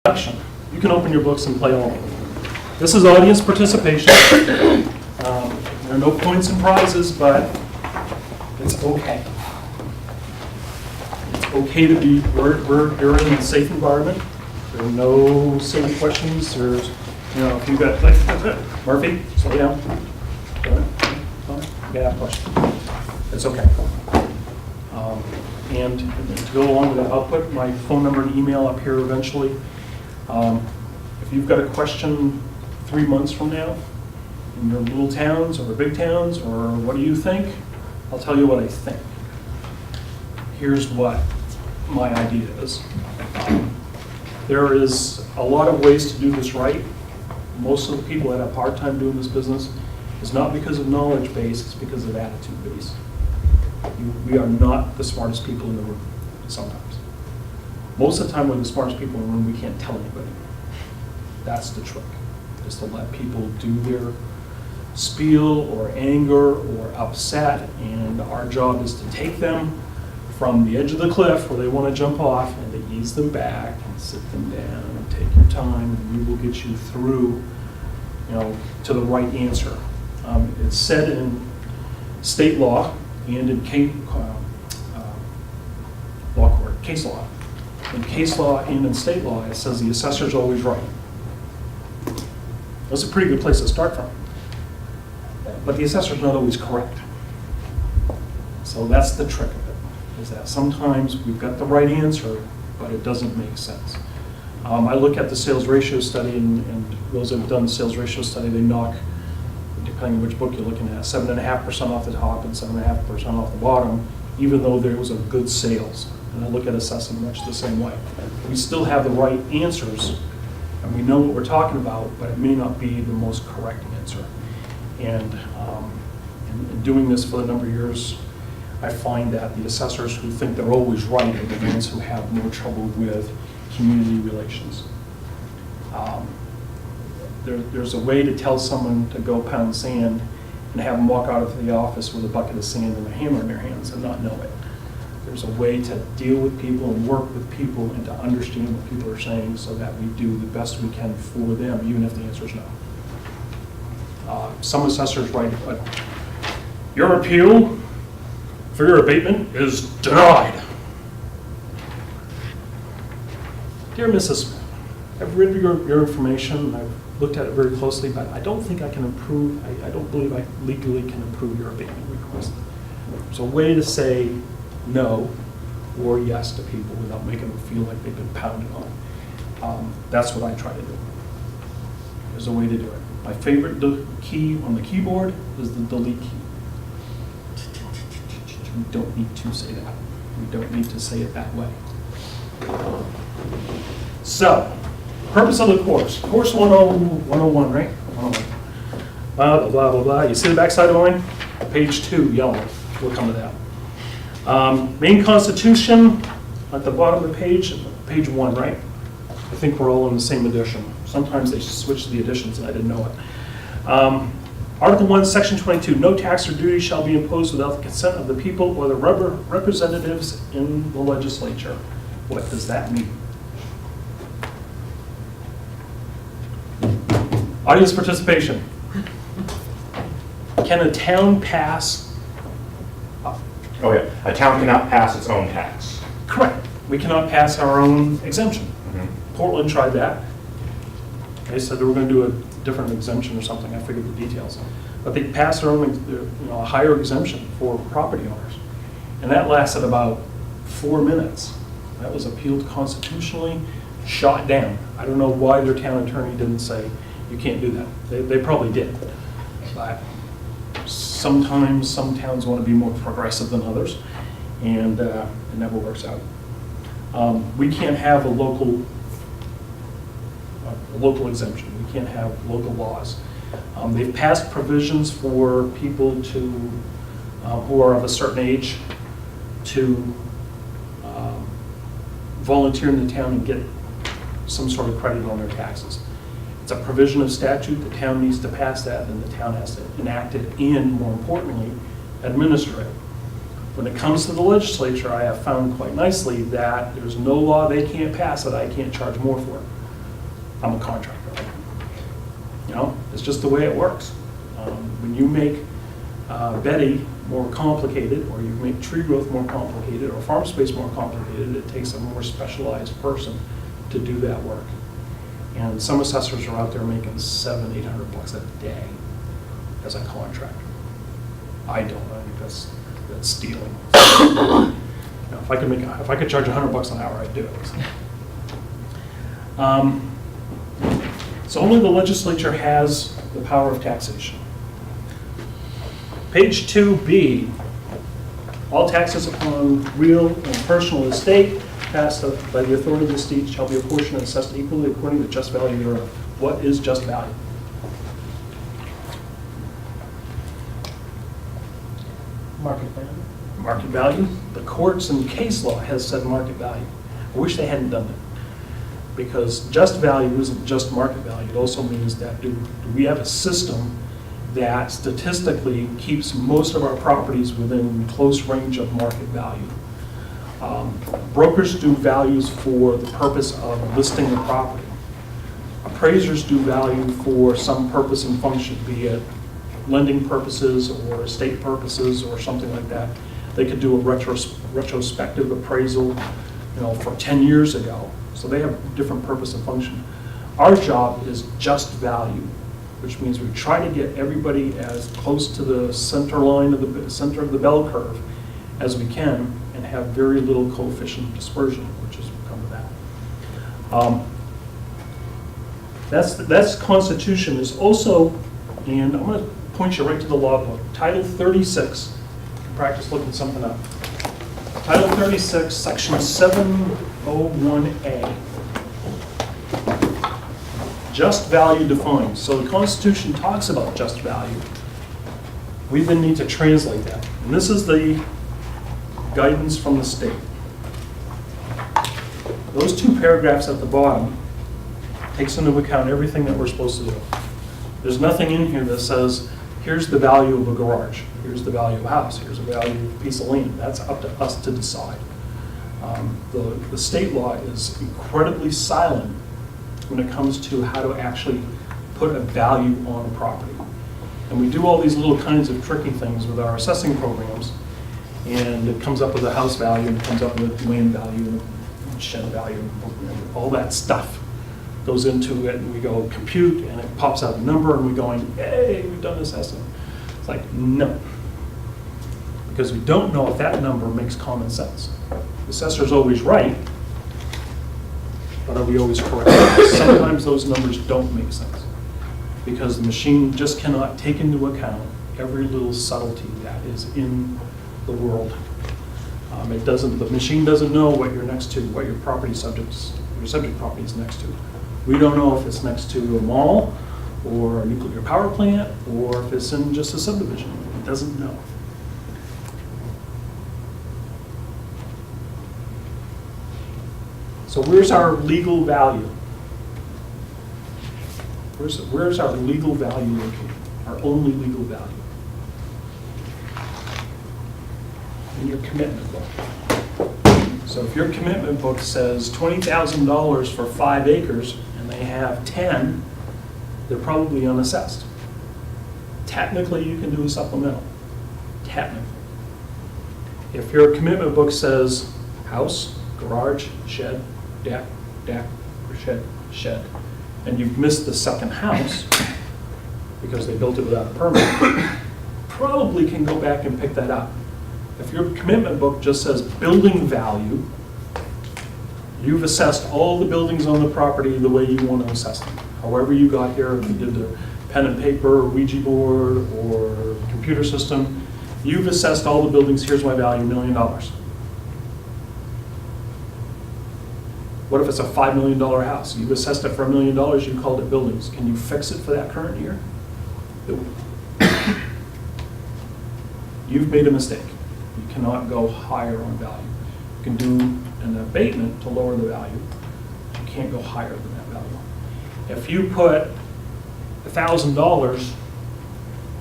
Action. You can open your books and play along. This is audience participation. There are no points and prizes, but it's okay. It's okay to be, you're in a safe environment. There are no silly questions. There's, if you've got, like, Murphy, slow down. You have a question. It's okay. And to go along with that, I'll put my phone number and email up here eventually. If you've got a question 3 months from now, in your little towns or big towns, or what do you think, I'll tell you what I think. Here's what my idea is. There is a lot of ways to do this right. Most of the people that have a hard time doing this business is not because of knowledge base, it's because of attitude base. We are not the smartest people in the room sometimes. Most of the time, we're the smartest people in the room, we can't tell anybody. That's the trick, is to let people do their spiel or anger or upset, and our job is to take them from the edge of the cliff where they want to jump off and to ease them back and sit them down and take your time, and we will get you through, to the right answer. It's said in state law and in case law. In case law and in state law, it says the assessor's always right. That's a pretty good place to start from. But the assessor's not always correct. So that's the trick of it, is that sometimes we've got the right answer, but it doesn't make sense. I look at the sales ratio study, and those that have done the sales ratio study, they knock, depending on which book you're looking at, 7.5% off the top and 7.5% off the bottom, even though there was a good sales. And I look at assessing much the same way. We still have the right answers, and we know what we're talking about, but it may not be the most correct answer. And in doing this for a number of years, I find that the assessors who think they're always right are the ones who have more trouble with community relations. There's a way to tell someone to go pound sand and have them walk out of the office with a bucket of sand and a hammer in their hands and not know it. There's a way to deal with people and work with people and to understand what people are saying so that we do the best we can for them, even if the answer is no. Some assessors write, your appeal for your abatement is denied. Dear Mrs. Smith, I've read your information, I've looked at it very closely, but I don't think I can improve, I don't believe I legally can improve your abatement request. There's a way to say no or yes to people without making them feel like they've been pounded on. That's what I try to do. There's a way to do it. My favorite key on the keyboard is the delete key. We don't need to say that. We don't need to say it that way. So, purpose of the course. Course 101, right? 101. Blah, blah, blah, blah, blah. You see the backside of mine? Page 2, yellow. We'll come to that. Main Constitution, at the bottom of the page 1, right? I think we're all in the same edition. Sometimes they switch the editions and I didn't know it. Article 1, Section 22, no tax or duty shall be imposed without the consent of the people or the representatives in the legislature. What does that mean? Audience participation. Can a town pass? Oh yeah, a town cannot pass its own tax. Correct. We cannot pass our own exemption. Mm-hmm. Portland tried that. They said they were going to do a different exemption or something. I forget the details. But they passed their own, a higher exemption for property owners. And that lasted about 4 minutes. That was appealed constitutionally, shot down. I don't know why their town attorney didn't say, you can't do that. They probably did. But sometimes some towns want to be more progressive than others, and it never works out. We can't have a local exemption. We can't have local laws. They've passed provisions for people to who are of a certain age to volunteer in the town and get some sort of credit on their taxes. It's a provision of statute. The town needs to pass that, and the town has to enact it and, more importantly, administer it. When it comes to the legislature, I have found quite nicely that there's no law they can't pass that I can't charge more for. I'm a contractor. You know, it's just the way it works. When you make bedding more complicated, or you make tree growth more complicated, or farm space more complicated, it takes a more specialized person to do that work. And some assessors are out there making $700-800 a day as a contractor. I don't. I think that's stealing. You know, if I could charge $100 an hour, I'd do it. So only the legislature has the power of taxation. Page 2B, all taxes upon real and personal estate passed by the authority of the state shall be apportioned and assessed equally according to the just value thereof. What is just value? Market value. Market value. The courts and case law has said market value. I wish they hadn't done it. Because just value isn't just market value. It also means that do we have a system that statistically keeps most of our properties within close range of market value. Brokers do values for the purpose of listing the property. Appraisers do value for some purpose and function, be it lending purposes or estate purposes or something like that. They could do a retrospective appraisal, you know, for 10 years ago. So they have different purpose and function. Our job is just value, which means we try to get everybody as close to the center line of the center of the bell curve as we can and have very little coefficient dispersion, which has come to that. That's Constitution. Is also, and I'm going to point you right to the law book, Title 36. Practice looking something up. Title 36, Section 701A. Just value defined. So the Constitution talks about just value. We then need to translate that. And this is the guidance from the state. Those two paragraphs at the bottom takes into account everything that we're supposed to do. There's nothing in here that says, here's the value of a garage, here's the value of a house, here's the value of a piece of land. That's up to us to decide. The state law is incredibly silent when it comes to how to actually put a value on a property. And we do all these little kinds of tricky things with our assessing programs, and it comes up with a house value, and it comes up with land value, and shed value, and all that stuff goes into it, and we go compute, and it pops out a number, and we're going, hey, we've done this estimate. It's like, no. Because we don't know if that number makes common sense. The assessor's always right, but are we always correct? Sometimes those numbers don't make sense, because the machine just cannot take into account every little subtlety that is in the world. The machine doesn't know what you're next to, what your subject property is next to. We don't know if it's next to a mall, or a nuclear power plant, or if it's in just a subdivision. It doesn't know. So where's our legal value? Where's our legal value located? Our only legal value? In your commitment book. So if your commitment book says $20,000 for 5 acres and they have 10, they're probably unassessed. Technically, you can do a supplemental. Technically. If your commitment book says house, garage, shed, deck, or shed, and you've missed the second house because they built it without a permit, probably can go back and pick that up. If your commitment book just says building value, you've assessed all the buildings on the property the way you want to assess them. However you got here, if you did the pen and paper, or Ouija board, or computer system, you've assessed all the buildings, here's my value, $1 million. What if it's a $5 million house? You've assessed it for $1 million, you called it buildings. Can you fix it for that current year? You've made a mistake. You cannot go higher on value. You can do an abatement to lower the value. You can't go higher than that value. If you put $1,000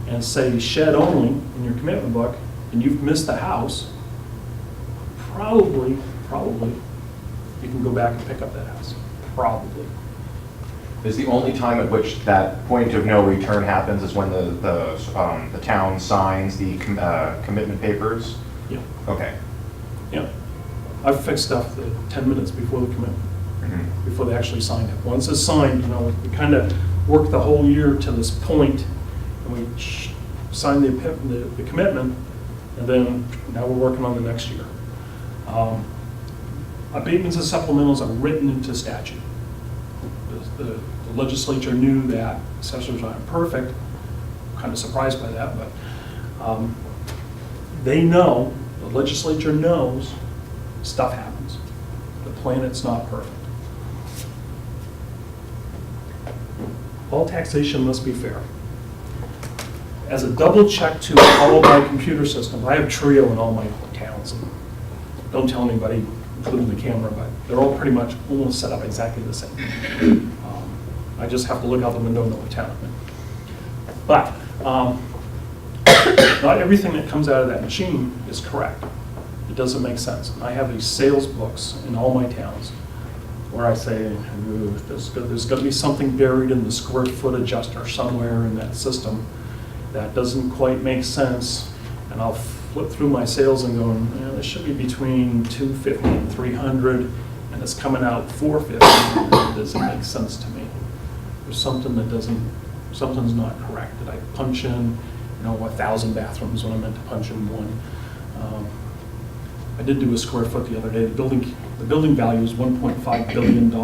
and say shed only in your commitment book, and you've missed the house, probably you can go back and pick up that house. Probably. Is the only time at which that point of no return happens is when the town signs the commitment papers? Yeah, Okay. yeah. I've fixed stuff 10 minutes before the commitment, Mhm. before they actually signed it. Once it's signed, we kind of work the whole year to this point, and we sign the commitment, and then now we're working on the next year. Abatements and supplementals are written into statute. The legislature knew that assessors aren't perfect. Kind of surprised by that, but they know, the legislature knows stuff happens. The planet's not perfect. All taxation must be fair. As a double check to all of my computer systems, I have Trio in all my towns. And don't tell anybody, including the camera, but they're all pretty much almost set up exactly the same. I just have to look out the window and know what town I'm in. But not everything that comes out of that machine is correct. It doesn't make sense. I have these sales books in all my towns where I say, "Ooh, there's got to be something buried in the square foot adjuster somewhere in that system that doesn't quite make sense." And I'll flip through my sales and go, this should be between 250 and 300, and it's coming out 450. It doesn't make sense to me. There's something something's not correct. Did I punch in, 1,000 bathrooms when I meant to punch in one? I did do a square foot the other day. The building value is $1.5 billion. I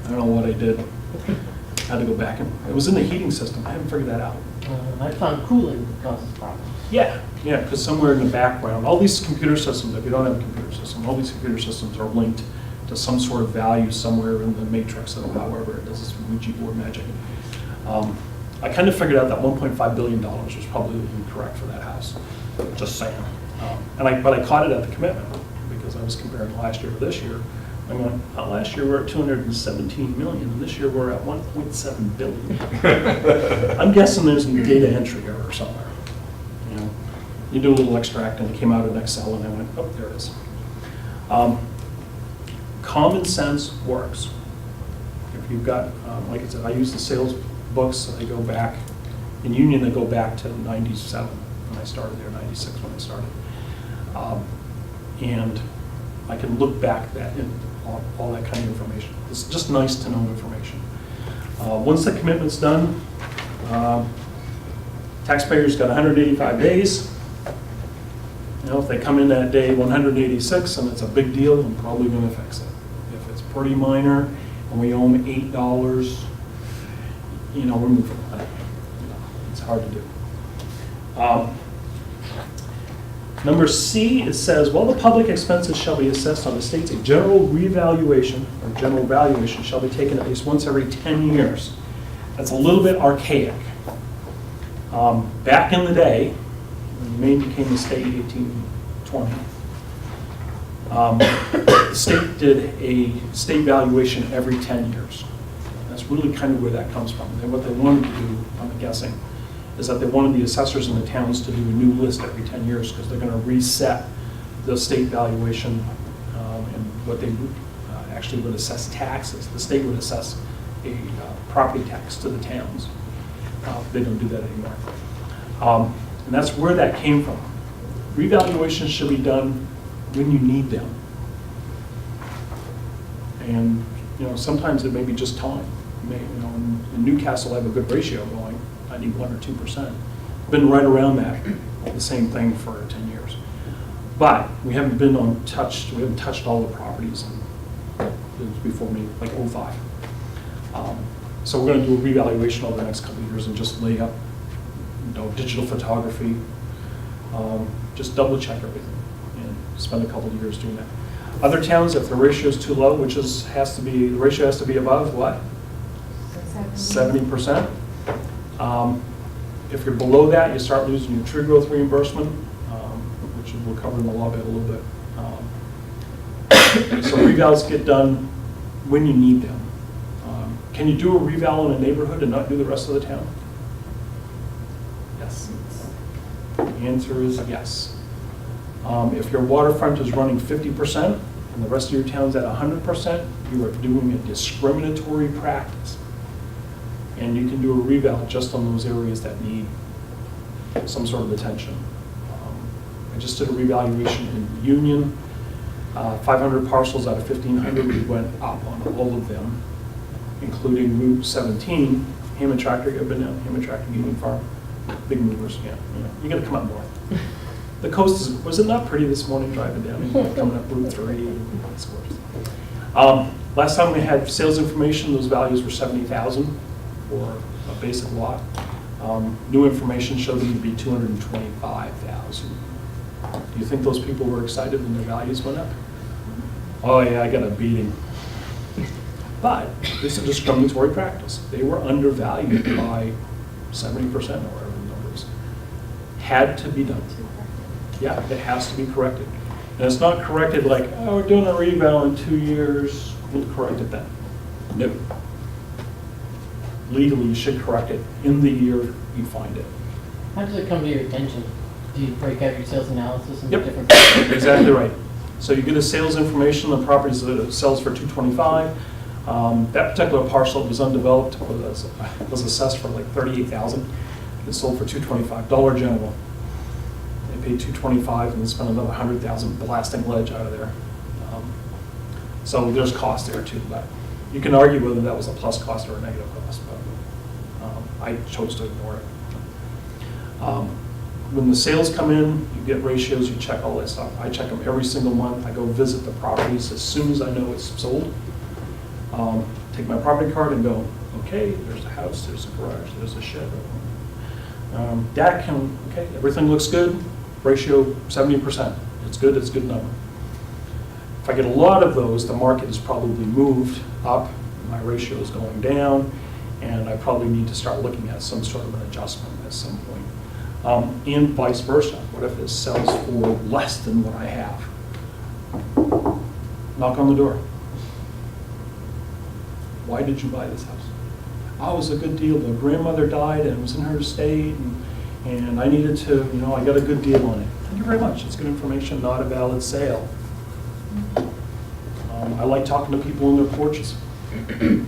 don't know what I did. Had to go back and, it was in the heating system. I haven't figured that out. I found cooling causes problems. Yeah, because somewhere in the background, all these computer systems, if you don't have a computer system, all these computer systems are linked to some sort of value somewhere in the matrix of however it does this Ouija board magic. I kind of figured out that $1.5 billion was probably incorrect for that house, just saying. But I caught it at the commitment because I was comparing last year to this year. I went, last year we're at 217 million, and this year we're at 1.7 billion. I'm guessing there's a data entry error somewhere. You do a little extract, and it came out in Excel, and I went, oh, there it is. Common sense works. If you've got, like I said, I use the sales books, they go back, in Union they go back to 97 when I started there, 96 when I started. And I can look back all that kind of information. It's just nice to know information. Once the commitment's done, taxpayers got 185 days. If they come in that day 186 and it's a big deal, I'm probably going to fix it. If it's pretty minor and we owe them $8, we're moving on. It's hard to do. Number C, it says, while the public expenses shall be assessed on the state's, a general revaluation or general valuation shall be taken at least once every 10 years. That's a little bit archaic. Back in the day, when Maine became a state in 1820, the state did a state valuation every 10 years. That's really kind of where that comes from. And what they wanted to do, I'm guessing, is that they wanted the assessors in the towns to do a new list every 10 years because they're going to reset the state valuation and what they actually would assess taxes. The state would assess a property tax to the towns. They don't do that anymore. And that's where that came from. Revaluations should be done when you need them. And sometimes it may be just time. In Newcastle, I have a good ratio going. I need 1 or 2%. Been right around that, the same thing for 10 years. But we haven't touched all the properties, and it was before me, like 05. So we're going to do a revaluation over the next couple of years and just lay up, digital photography, just double check everything, and spend a couple of years doing that. Other towns, if the ratio is too low, the ratio has to be above what? 70%. If you're below that, you start losing your tree growth reimbursement, which we'll cover in the law bit a little bit. So revals get done when you need them. Can you do a reval in a neighborhood and not do the rest of the town? Yes. The answer is yes. If your waterfront is running 50% and the rest of your town's at 100%, you are doing a discriminatory practice. and you can do a reval just on those areas that need some sort of attention. I just did a revaluation in Union, 500 parcels out of 1,500, we went up on all of them, including Route 17, Hammond Tractor, you've been down Hammond Tractor, Union Farm, big movers, yeah, you gotta come up north. The coast is, was it not pretty this morning driving down, coming up Route 3? It's gorgeous. Last time we had sales information, those values were 70,000 for a basic lot. New information showed them to be 225,000. Do you think those people were excited when their values went up? Oh yeah, I got a beating. But this is a discriminatory practice. They were undervalued by 70% or whatever the number is. Had to be done. Yeah, it has to be corrected. And it's not corrected like, oh, we're doing a reval in 2 years, we'll correct it then. No. Legally, you should correct it in the year you find it. How does it come to your attention? Do you break out your sales analysis into Yep. different? Exactly right. So you get a sales information on properties that it sells for $225. That particular parcel was undeveloped, was assessed for like $38,000. It sold for $225. Dollar General. They paid $225 and then spent another $100,000 blasting ledge out of there. So there's cost there too, but you can argue whether that was a plus cost or a negative cost, but I chose to ignore it. When the sales come in, you get ratios, you check all that stuff. I check them every single month. I go visit the properties as soon as I know it's sold. Take my property card and go, okay, there's a house, there's a garage, there's a shed. Deck, okay, everything looks good. Ratio 70%. It's good, it's a good number. If I get a lot of those, the market has probably moved up, my ratio is going down, and I probably need to start looking at some sort of an adjustment at some point. And vice versa. What if it sells for less than what I have? Knock on the door. Why did you buy this house? Oh, it was a good deal. The grandmother died and it was in her estate, and I needed to, I got a good deal on it. Thank you very much. It's good information, not a valid sale. I like talking to people on their porches. I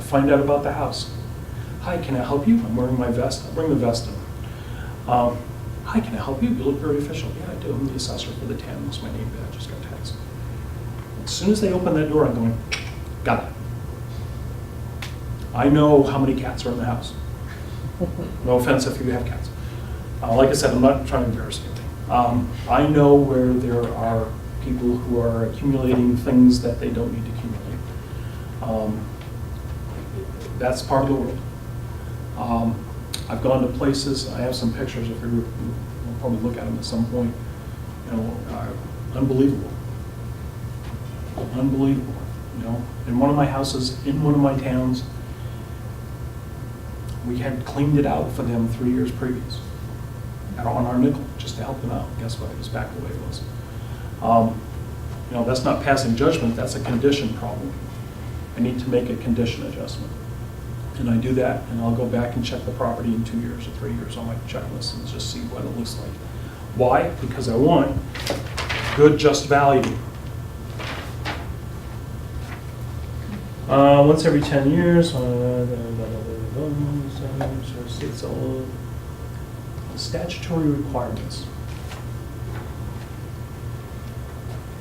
find out about the house. Hi, can I help you? I'm wearing my vest. I'll bring the vest in. Hi, can I help you? You look very official. Yeah, I do. I'm the assessor for the town. That's my name badge. Just got taxed. As soon as they open that door, I'm going, got it. I know how many cats are in the house. No offense if you have cats. Like I said, I'm not trying to embarrass anything. I know where there are people who are accumulating things that they don't need to accumulate. That's part of the world. I've gone to places, I have some pictures, if you'll probably look at them at some point, unbelievable. Unbelievable, In one of my houses, in one of my towns, we had cleaned it out for them 3 years previous, on our nickel, just to help them out. Guess what, it was back the way it was. That's not passing judgment, that's a condition problem. I need to make a condition adjustment. And I do that, and I'll go back and check the property in 2 years or 3 years on my checklist and just see what it looks like. Why? Because I want good, just value. Once every 10 years, it's all statutory requirements.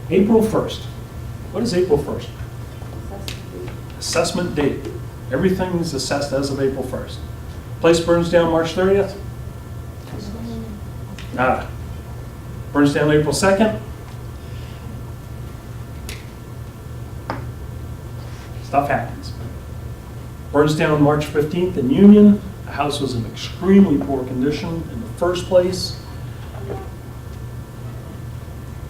April 1st. What is April 1st? Assessment date. Everything is assessed as of April 1st. Place burns down March 30th? Nada. Burns down April 2nd? Stuff happens. Burns down March 15th in Union. The house was in extremely poor condition in the first place.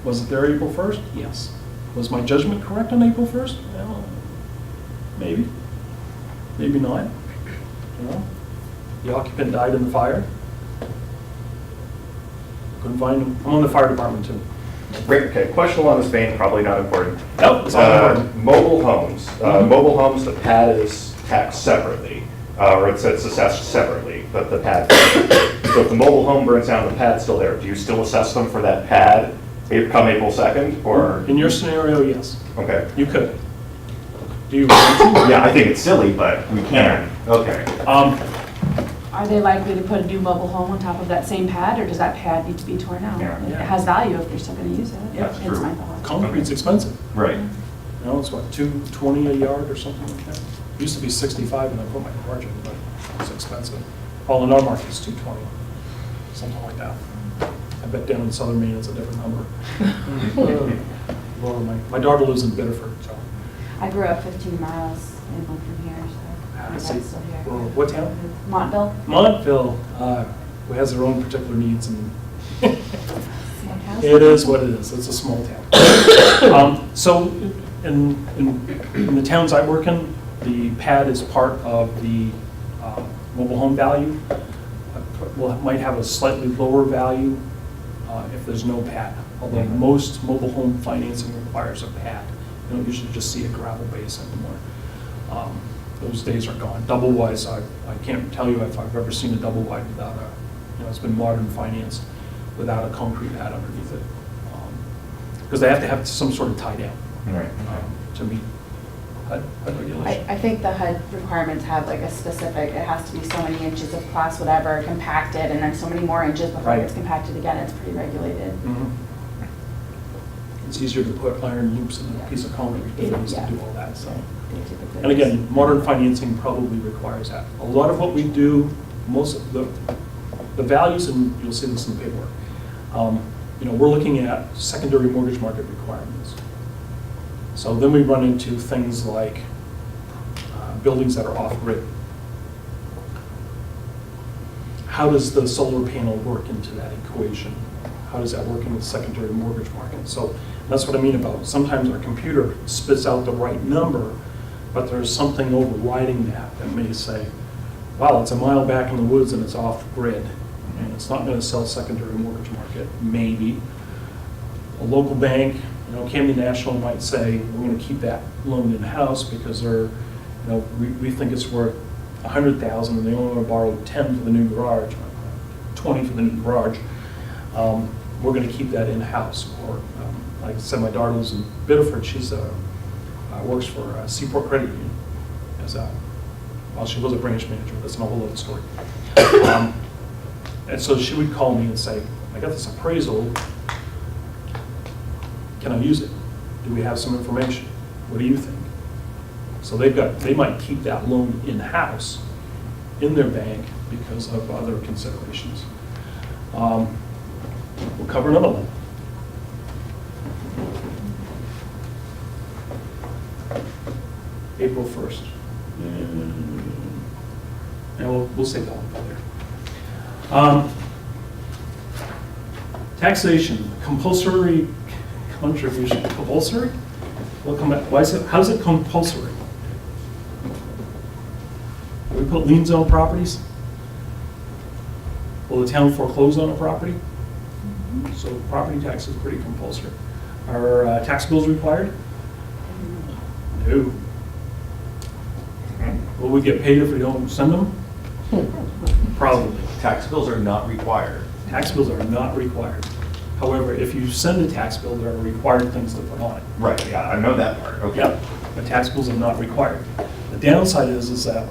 Was it there April 1st? Yes. Was my judgment correct on April 1st? Well, maybe. Maybe not. The occupant died in the fire. Couldn't find him. I'm on the fire department too. Great, okay, question along this vein, probably not important. Nope, it's not important. Mobile homes. Mobile homes, the pad is taxed separately, or it's assessed separately, but the pad. So if the mobile home burns down, the pad's still there. Do you still assess them for that pad come April 2nd, or? In your scenario, yes. Okay. You could. Do you want to? Yeah, I think it's silly, but we can. Okay. Are they likely to put a new mobile home on top of that same pad, or does that pad need to be torn out? Yeah. It has value if they're still gonna use it. That's It's true. my thought. Concrete's expensive. Right. You know, it's what, $220 a yard or something like that? It used to be 65 when I put my garage in, but it's expensive. Well, in our market, it's 220, something like that. I bet down in southern Maine, it's a different number. Well, my daughter lives in Biddeford, so. I grew up 15 miles inland from here, so my dad's See, still here. what town? Montville. Montville, who has their own particular needs, and Small town. it is what it is. It's a small town. So in the towns I work in, the pad is part of the mobile home value. Might have a slightly lower value if there's no pad, although most mobile home financing requires a pad. You don't usually just see a gravel base anymore. Those days are gone. Double wides, I can't tell you if I've ever seen a double wide without it's been modern financed without a concrete pad underneath it. Because they have to have some sort of tie down Right. to meet HUD regulations. I think the HUD requirements have like a specific, it has to be so many inches of class whatever compacted, and then so many more inches before Right. it gets compacted again. It's pretty regulated. Mhm. It's easier to put iron loops in a piece of concrete than it is to Yeah. do all that, so. They typically And again, modern financing probably requires that. A lot of what we do, most of the values, and you'll see this in the paperwork, we're looking at secondary mortgage market requirements. So then we run into things like buildings that are off-grid. How does the solar panel work into that equation? How does that work in the secondary mortgage market? So that's what I mean about sometimes our computer spits out the right number, but there's something overriding that may say, wow, it's a mile back in the woods and it's off-grid, and it's not going to sell secondary mortgage market, maybe. A local bank, Camden National might say, we're going to keep that loan in-house because we think it's worth $100,000 and they only want to borrow 10 for the new garage, 20 for the new garage. We're going to keep that in-house. Or, like I said, my daughter lives in Biddeford. She's works for Seaport Credit Union she was a branch manager. That's a whole other story. And so she would call me and say, I got this appraisal. Can I use it? Do we have some information? What do you think? So they might keep that loan in-house in their bank because of other considerations. We'll cover another one. April 1st. And we'll save that one for later. Taxation, compulsory contribution, compulsory? We'll come back. How's it compulsory? We put liens on properties? Will the town foreclose on a property? So property tax is pretty compulsory. Are tax bills required? No. Will we get paid if we don't send them? Probably. Tax bills are not required. Tax bills are not required. However, if you send a tax bill, there are required things to put on it. Right, yeah, I know that part, okay. Yep, but tax bills are not required. The downside is that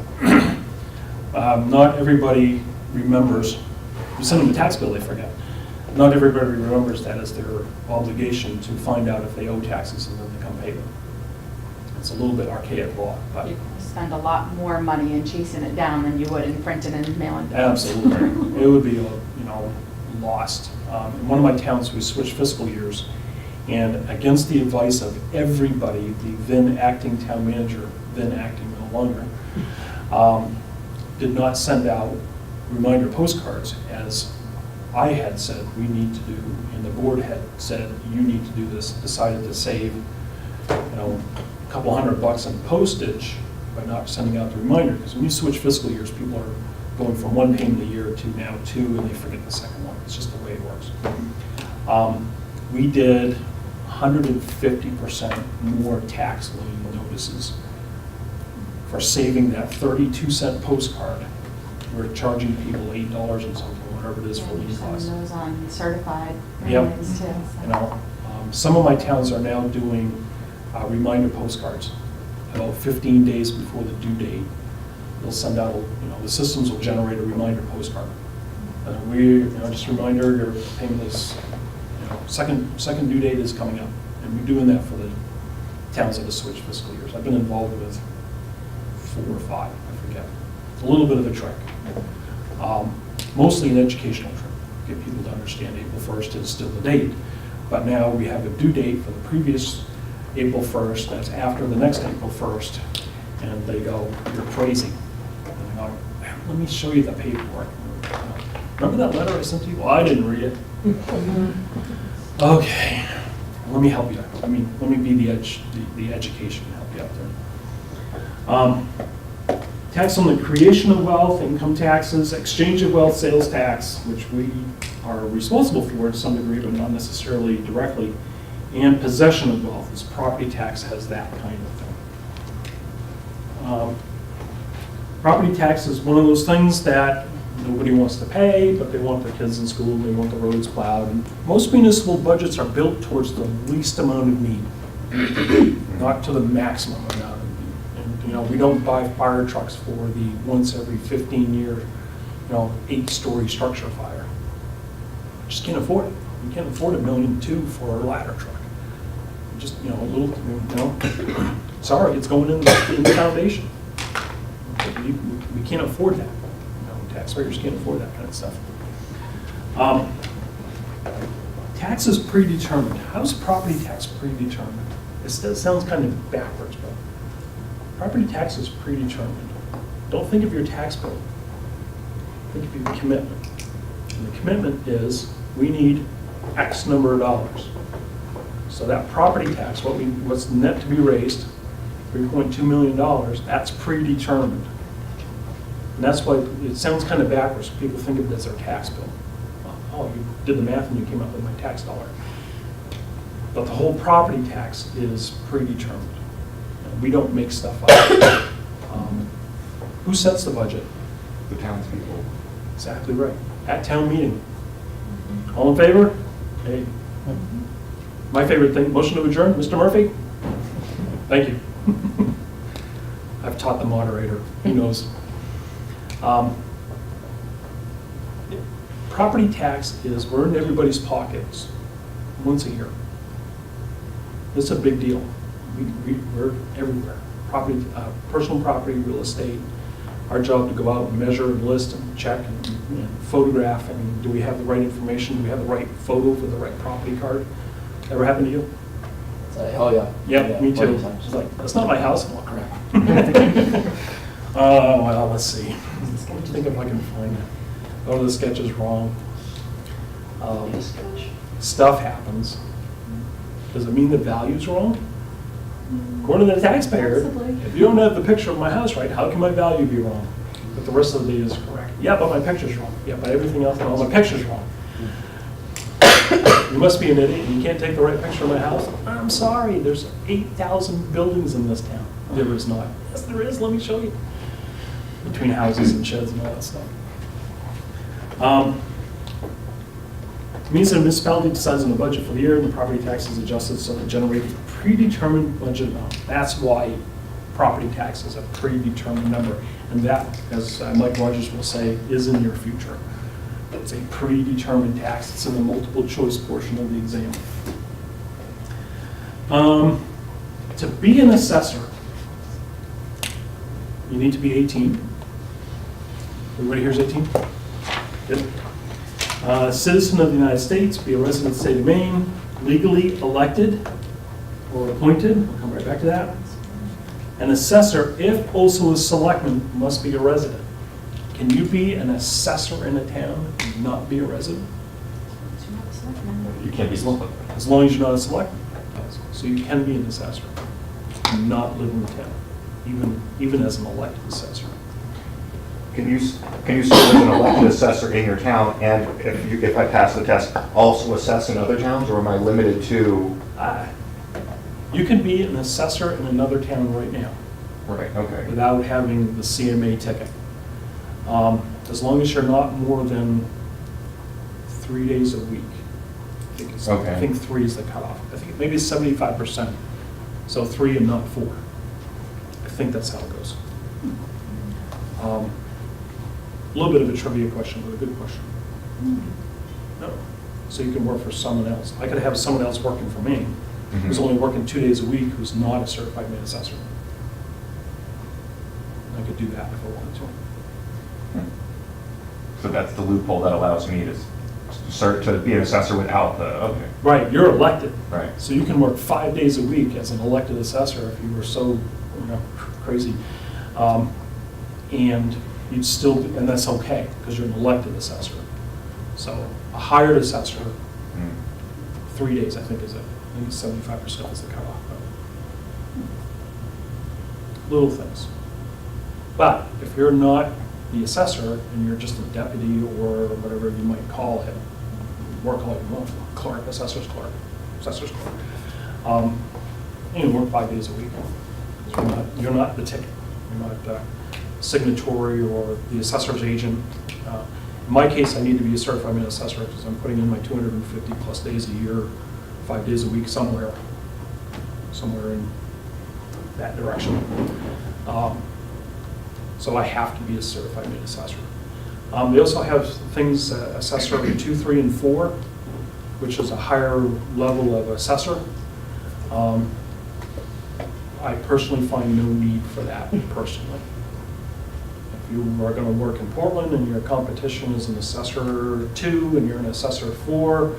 not everybody remembers, you send them a tax bill, they forget. Not everybody remembers that as their obligation to find out if they owe taxes and then they come pay them. It's a little bit archaic law, but You spend a lot more money in chasing it down than you would in printing and mailing bills. absolutely. It would be, lost. In one of my towns, we switched fiscal years, and against the advice of everybody, the then acting town manager, then acting no longer, did not send out reminder postcards as I had said we need to do, and the board had said you need to do this, decided to save, a couple $100 in postage by not sending out the reminder, because when you switch fiscal years, people are going from one payment a year to now two, and they forget the second one. It's just the way it works. We did 150% more tax lien notices for saving that 32-cent postcard. We're charging people $8 and something, whatever it is for Yeah, lien you're costs. sending those on certified Yep. mailings too. so. Some of my towns are now doing reminder postcards. about 15 days before the due date, they'll send out, the systems will generate a reminder postcard. Just a reminder, your payment is, second due date is coming up. And we're doing that for the towns that have switched fiscal years. I've been involved with 4 or 5, I forget. It's a little bit of a trick. Mostly an educational trick, get people to understand April 1st is still the date. But now we have a due date for the previous April 1st, that's after the next April 1st, and they go, you're crazy. And I go, let me show you the paperwork. Remember that letter I sent to you? Well, I didn't read it. Okay, let me help you. Let me be the education and help you out there. Tax on the creation of wealth, income taxes, exchange of wealth, sales tax, which we are responsible for to some degree, but not necessarily directly, and possession of wealth, as property tax has that kind of thing. Property tax is one of those things that nobody wants to pay, but they want their kids in school, and they want the roads plowed. And most municipal budgets are built towards the least amount of need, not to the maximum amount of need. And, we don't buy fire trucks for the once every 15-year, 8-story structure fire. Just can't afford it. You can't afford $1.2 million for a ladder truck. Just, a little, sorry, it's going in the foundation. We can't afford that. Taxpayers can't afford that kind of stuff. Tax is predetermined. How's property tax predetermined? It sounds kind of backwards, but property tax is predetermined. Don't think of your tax bill. Think of your commitment. And the commitment is we need X number of dollars. So that property tax, what's net to be raised, $3.2 million, that's predetermined. And that's why it sounds kind of backwards. People think of it as their tax bill. Oh, you did the math and you came up with my tax dollar. But the whole property tax is predetermined. And we don't make stuff up. Who sets the budget? The townspeople. Exactly right. At town meeting. All in favor? Hey. My favorite thing, motion to adjourn, Mr. Murphy? Thank you. I've taught the moderator, he knows. Property tax is, we're in everybody's pockets once a year. It's a big deal. We're everywhere. Property, personal property, real estate. Our job to go out and measure and list and check and photograph. And do we have the right information? Do we have the right photo for the right property card? Ever happened to you? Oh, yeah. Yeah, me plenty too. of times. It's like, that's not my house. I'm like, crap. Well, let's see. Let me think if I can find it. Oh, the sketch is wrong. Stuff happens. Does it mean the value's wrong? According to the taxpayer, Possibly. if you don't have the picture of my house right, how can my value be wrong? But the rest of the data is correct. Yeah, but my picture's wrong. Yeah, but everything else, no, my picture's wrong. You must be an idiot, and you can't take the right picture of my house. I'm sorry, there's 8,000 buildings in this town. There is not. Yes, there is, let me show you. Between houses and sheds and all that stuff. It means that a municipality decides on the budget for the year, and the property tax is adjusted so they generate a predetermined budget amount. That's why property tax is a predetermined number. And that, as Mike Rogers will say, is in your future. It's a predetermined tax. It's in the multiple choice portion of the exam. To be an assessor, you need to be 18. Everybody here's 18? Good. Citizen of the United States, be a resident of the state of Maine, legally elected or appointed, we'll come right back to that. An assessor, if also a selectman, must be a resident. Can you be an assessor in a town and not be a resident? You can't be selected. As long as you're not a selectman. So you can be an assessor and not live in the town, even as an elected assessor. Can you serve as an elected assessor in your town, and if I pass the test, also assess in other towns, or am I limited to? You can be an assessor in another town right now Right, okay. without having the CMA ticket. As long as you're not more than 3 days a week. Okay. I think 3 is the cutoff. I think maybe it's 75%. So 3 and not 4. think that's how it goes. A little bit of a trivia question, but a good question. No. So you can work for someone else. I could have someone else working for me, who's only working 2 days a week, who's not a certified main assessor. I could do that if I wanted to. So that's the loophole that allows me to be an assessor without the, okay. Right, you're elected. Right. So you can work 5 days a week as an elected assessor if you were so, crazy. And you'd still, and that's okay, because you're an elected assessor. So a hired assessor, 3 days, I think, is it. I think it's 75% is the cutoff. Little things. But if you're not the assessor and you're just a deputy or whatever you might call it, work like a clerk, assessor's clerk, you can work 5 days a week. You're not the ticket. You're not the signatory or the assessor's agent. In my case, I need to be a certified main assessor because I'm putting in my 250 plus days a year, 5 days a week somewhere in that direction. So I have to be a certified main assessor. They also have things, assessor 2, 3, and 4, which is a higher level of assessor. I personally find no need for that personally. If you are going to work in Portland and your competition is an assessor 2 and you're an assessor 4,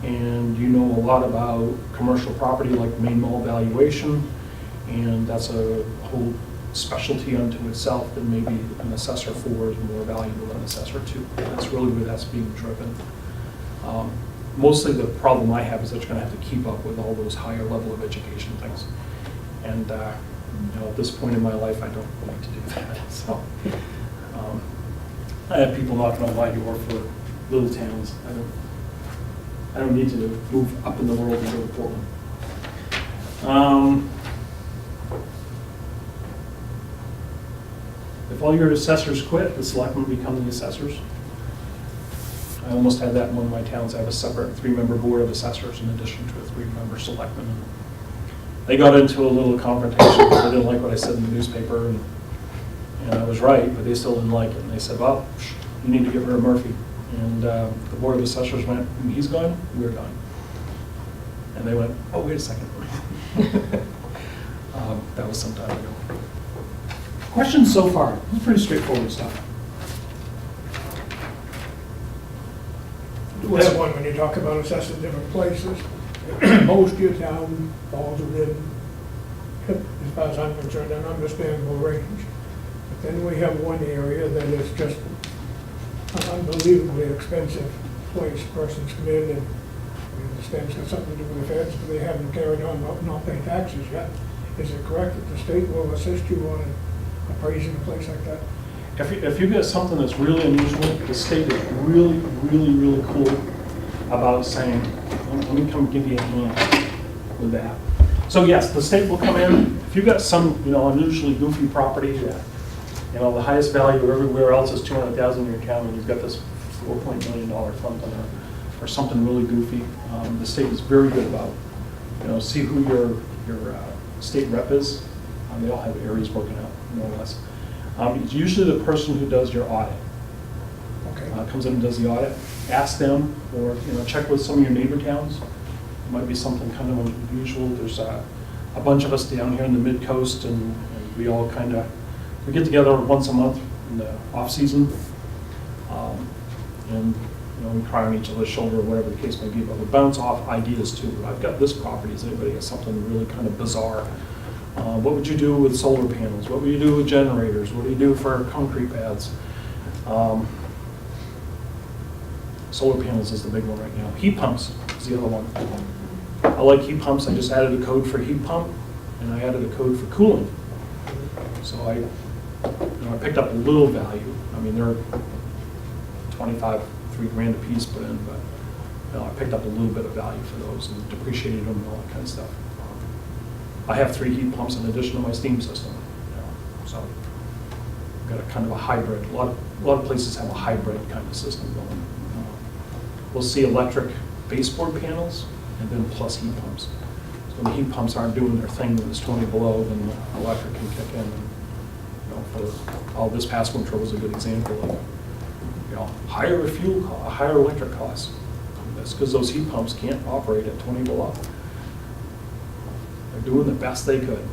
and you know a lot about commercial property like main mall valuation, and that's a whole specialty unto itself, then maybe an assessor 4 is more valuable than assessor 2. That's really where that's being driven. Mostly the problem I have is that you're going to have to keep up with all those higher level of education things. And at this point in my life, I don't like to do that. So I have people knocking on my door for little towns. I don't need to move up in the world and go to Portland. If all your assessors quit, the selectmen become the assessors. I almost had that in one of my towns. I have a separate 3-member board of assessors in addition to a 3-member selectman. They got into a little confrontation because they didn't like what I said in the newspaper, and I was right, but they still didn't like it. And they said, well, you need to get rid of Murphy. And the board of assessors went, he's gone, we're gone. And they went, oh, wait a second. That was some time ago. Questions so far? It's pretty straightforward stuff. I do have one when you talk about assessing different places. Most of your town falls within, as far as I'm concerned, an understandable range. But then we have one area that is just an unbelievably expensive place. Persons come in and we understand it's got something to do with the feds, but they haven't carried on not paying taxes yet. Is it correct that the state will assist you on appraising a place like that? If you get something that's really unusual, the state is really, really, really cool about saying, let me come give you a hand with that. So yes, the state will come in. If you've got some, unusually goofy property that, the highest value everywhere else is $200,000 in your town, and you've got this $4 million fund on it, or something really goofy, the state is very good about, see who your state rep is. They all have areas broken out, more or less. It's usually the person who does your audit. Okay. Comes in and does the audit. Ask them, or check with some of your neighbor towns. It might be something kind of unusual. There's a bunch of us down here in the mid-coast, and we all we get together once a month in the off-season, and we cry on each other's shoulder, or whatever the case may be. But we bounce off ideas too. I've got this property. Does anybody got something really kind of bizarre? What would you do with solar panels? What would you do with generators? What do you do for concrete pads? Solar panels is the big one right now. Heat pumps is the other one. I like heat pumps. I just added a code for heat pump, and I added a code for cooling. So I picked up a little value. I mean, they're $3 grand a piece put in, but I picked up a little bit of value for those and depreciated them and all that kind of stuff. I have 3 heat pumps in addition to my steam system. So I've got a kind of a hybrid. A lot of places have a hybrid kind of system going. We'll see electric baseboard panels and then plus heat pumps. So when the heat pumps aren't doing their thing when it's 20 below, then the electric can kick in and for, this past winter was a good example of, higher fuel, higher electric costs. That's because those heat pumps can't operate at 20 below. They're doing the best they could. And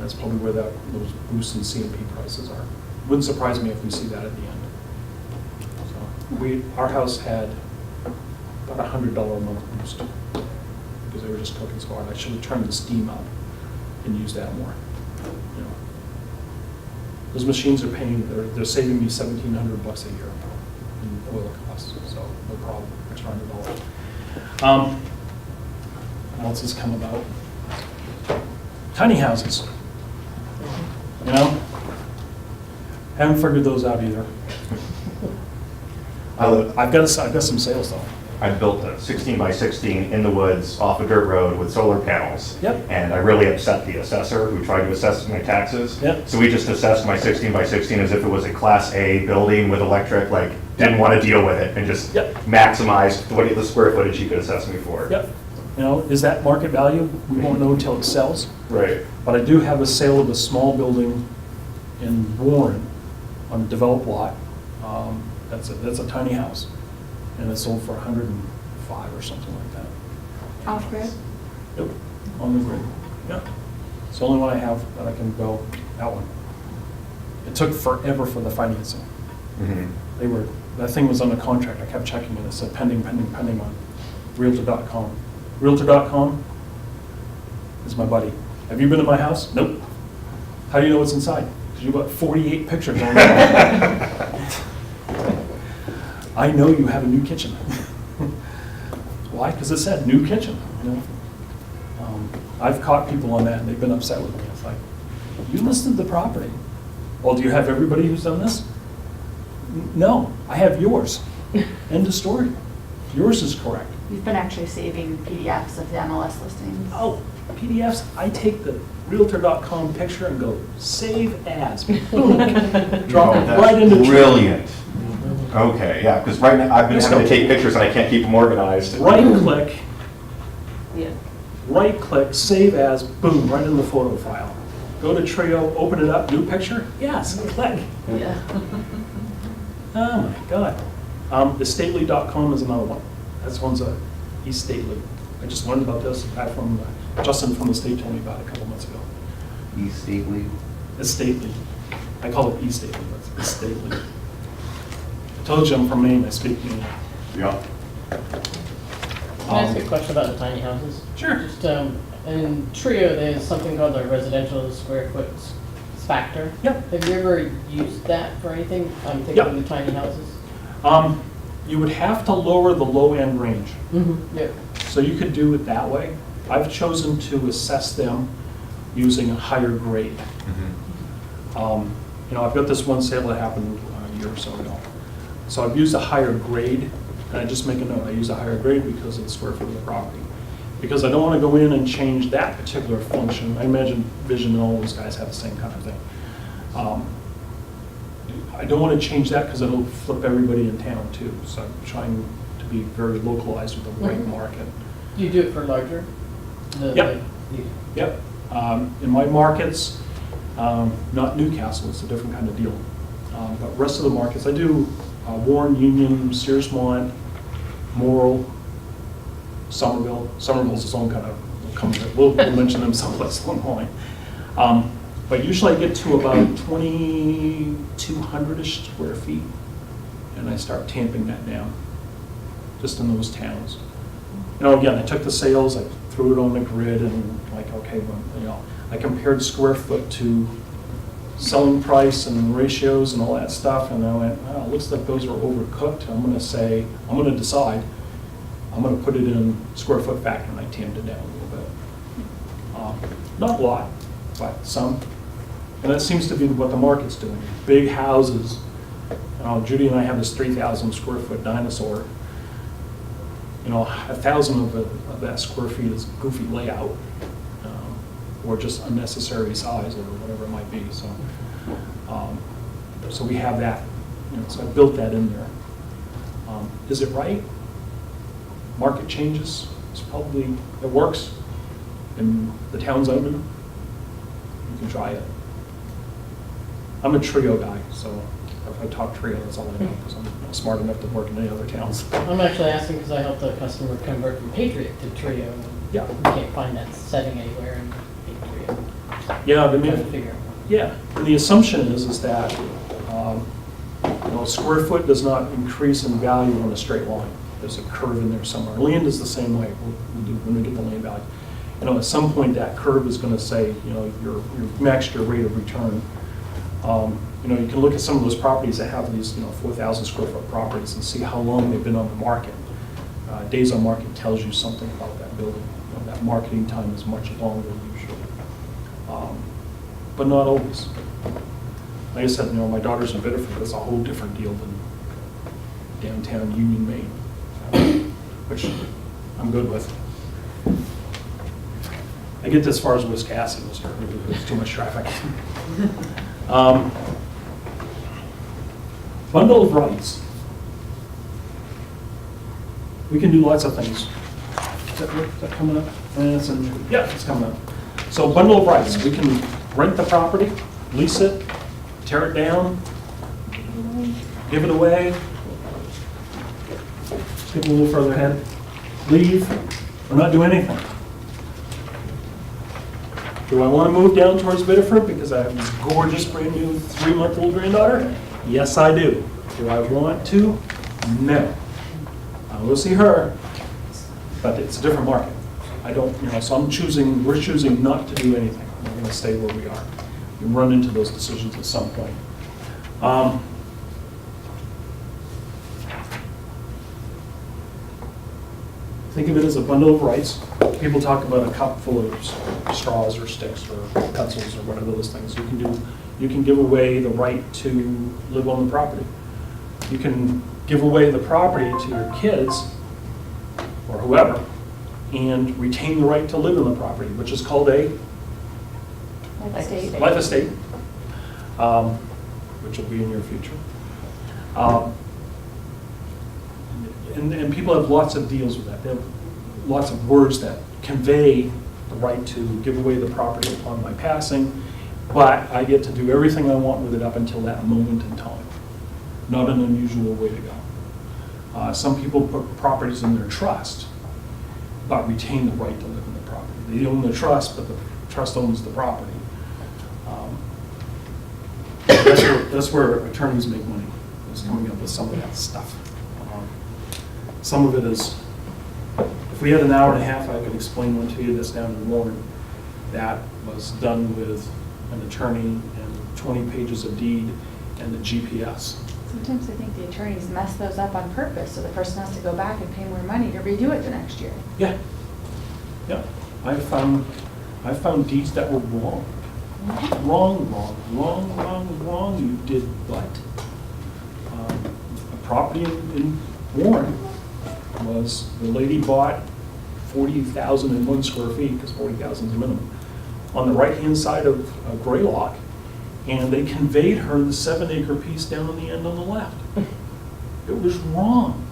that's probably where those boosts in CMP prices are. Wouldn't surprise me if we see that at the end. So our house had about $100 a month boost because they were just cooking so hard. I should have turned the steam up and used that more. You know. Those machines are paying, they're saving me $1,700 a year in oil costs, so no problem, extra $100. What else has come about? Tiny houses. You know? Haven't figured those out either. I've got some sales though. I built a 16 by 16 in the woods off a dirt road with solar panels. Yep. And I really upset the assessor who tried to assess my taxes. Yep. So we just assessed my 16 by 16 as if it was a Class A building with electric, like, didn't Yep. want to deal with it and just Yep. maximized what the square footage he could assess me for. Yep. You know, is that market value? We won't know until it sells. Right. But I do have a sale of a small building in Warren on a developed lot. That's a tiny house. And it sold for 105 or something like that. Off grid? Yep, on the grid. Yeah. It's the only one I have that I can go, that one. It took forever for the financing. Mhm. That thing was under contract. I kept checking it. It said pending on Realtor.com. Realtor.com is my buddy. Have you been to my house? Nope. How do you know what's inside? Because you got 48 pictures on there. I know you have a new kitchen. Why? Because it said new kitchen. You know? I've caught people on that and they've been upset with me. It's like, you listed the property. Well, do you have everybody who's done this? No, I have yours. End of story. Yours is correct. We've been actually saving PDFs of the MLS listings. Oh, PDFs, I take the Realtor.com picture and go, save as. Boom. Drop Oh, it that's right into. brilliant. Okay, yeah, because right now I've been having to take pictures and I can't keep them organized. Right click, Yeah. right click, save as, boom, right in the photo file. Go to Trio, open it up, new picture? Yes, click. Yeah. Oh my God. Estately.com is another one. That's one's East Stately. I just learned about this back from, Justin from the state told me about it a couple months ago. East Stately. Estately. I call it East Stately, but it's Estately. I told you I'm from Maine, I speak Maine. Yeah. Can I ask a question about the tiny houses? Sure. Just, in Trio, there's something called the residential square foot factor. Yep. Have you ever used that for anything? I'm thinking Yep. of the tiny houses. You would have to lower the low end range. Mm-hmm. Yeah. So you could do it that way. I've chosen to assess them using a higher grade. I've got this one sale that happened a year or so ago. So I've used a higher grade, and I just make a note, I use a higher grade because of the square foot of the property. Because I don't want to go in and change that particular function. I imagine Vision and all those guys have the same kind of thing. I don't want to change that because it'll flip everybody in town too. So I'm trying to be very localized with the right Mhm. market. Do you do it for larger? Yep. Yep. In my markets, not Newcastle, it's a different kind of deal. But rest of the markets, I do Warren, Union, Searsmont, Morrill, Somerville. Somerville's its own kind of, we'll mention them someplace along the line. But usually I get to about 2,200-ish square feet, and I start tamping that down, just in those towns. Again, I took the sales, I threw it on the grid, and like, okay, well, I compared square foot to selling price and ratios and all that stuff, and I went, oh, it looks like those are overcooked. I'm gonna decide, I'm gonna put it in square foot factor, and I tamped it down a little bit. Not a lot, but some. And that seems to be what the market's doing. Big houses. Judy and I have this 3,000 square foot dinosaur. 1,000 of that square feet is goofy layout, or just unnecessary size, or whatever it might be. So we have that. So I built that in there. Is it right? Market changes. It works. In the town's open. You can try it. I'm a Trio guy, so if I talk Trio, that's all I know, because I'm not smart enough to work in any other towns. I'm actually asking because I helped a customer convert from Patriot to Trio. and Yeah. We can't find that setting anywhere in Patriot. Yeah, I Trying to mean, figure out. yeah, and the assumption is that, square foot does not increase in value on a straight line. There's a curve in there somewhere. Land is the same way, we'll do when we get the land value. At some point, that curve is gonna say, you've maxed your rate of return. You can look at some of those properties that have these, 4,000 square foot properties and see how long they've been on the market. Days on market tells you something about that building. That marketing time is much longer usually. But not always. Like I said, my daughter's in Biddeford, that's a whole different deal than downtown Union, Maine, which I'm good with. I get as far as Wiscasset, there's too much traffic. Bundle of rights. We can do lots of things. Is that coming up? Yeah, it's coming up. So bundle of rights, we can rent the property, lease it, tear it down, give it away, skip a little further ahead, leave, or not do anything. Do I want to move down towards Biddeford because I have this gorgeous brand new 3-month-old granddaughter? Yes, I do. Do I want to? No. I will see her, but it's a different market. I don't, so we're choosing not to do anything. We're going to stay where we are. You run into those decisions at some point. Think of it as a bundle of rights. People talk about a cup full of straws or sticks or pencils or whatever those things you can do. You can give away the right to live on the property. You can give away the property to your kids or whoever and retain the right to live in the property, which is called a life estate, which will be in your future. And people have lots of deals with that. They have lots of words that convey the right to give away the property upon my passing, but I get to do everything I want with it up until that moment in time. Not an unusual way to go. Some people put properties in their trust, but retain the right to live in the property. They own the trust, but the trust owns the property. That's where attorneys make money, is coming up with some of that stuff. Some of it is, if we had an hour and a half, I could explain one to you that's down in Warren. That was done with an attorney and 20 pages of deed and the GPS. Sometimes I think the attorneys mess those up on purpose, so the person has to go back and pay more money to redo it the next year. Yeah. Yeah. I found deeds that were wrong. Wrong. You did what? A property in Warren was, the lady bought 40,001 square feet, because 40,000 is the minimum, on the right-hand side of Graylock, and they conveyed her the 7-acre piece down on the end on the left. It was wrong.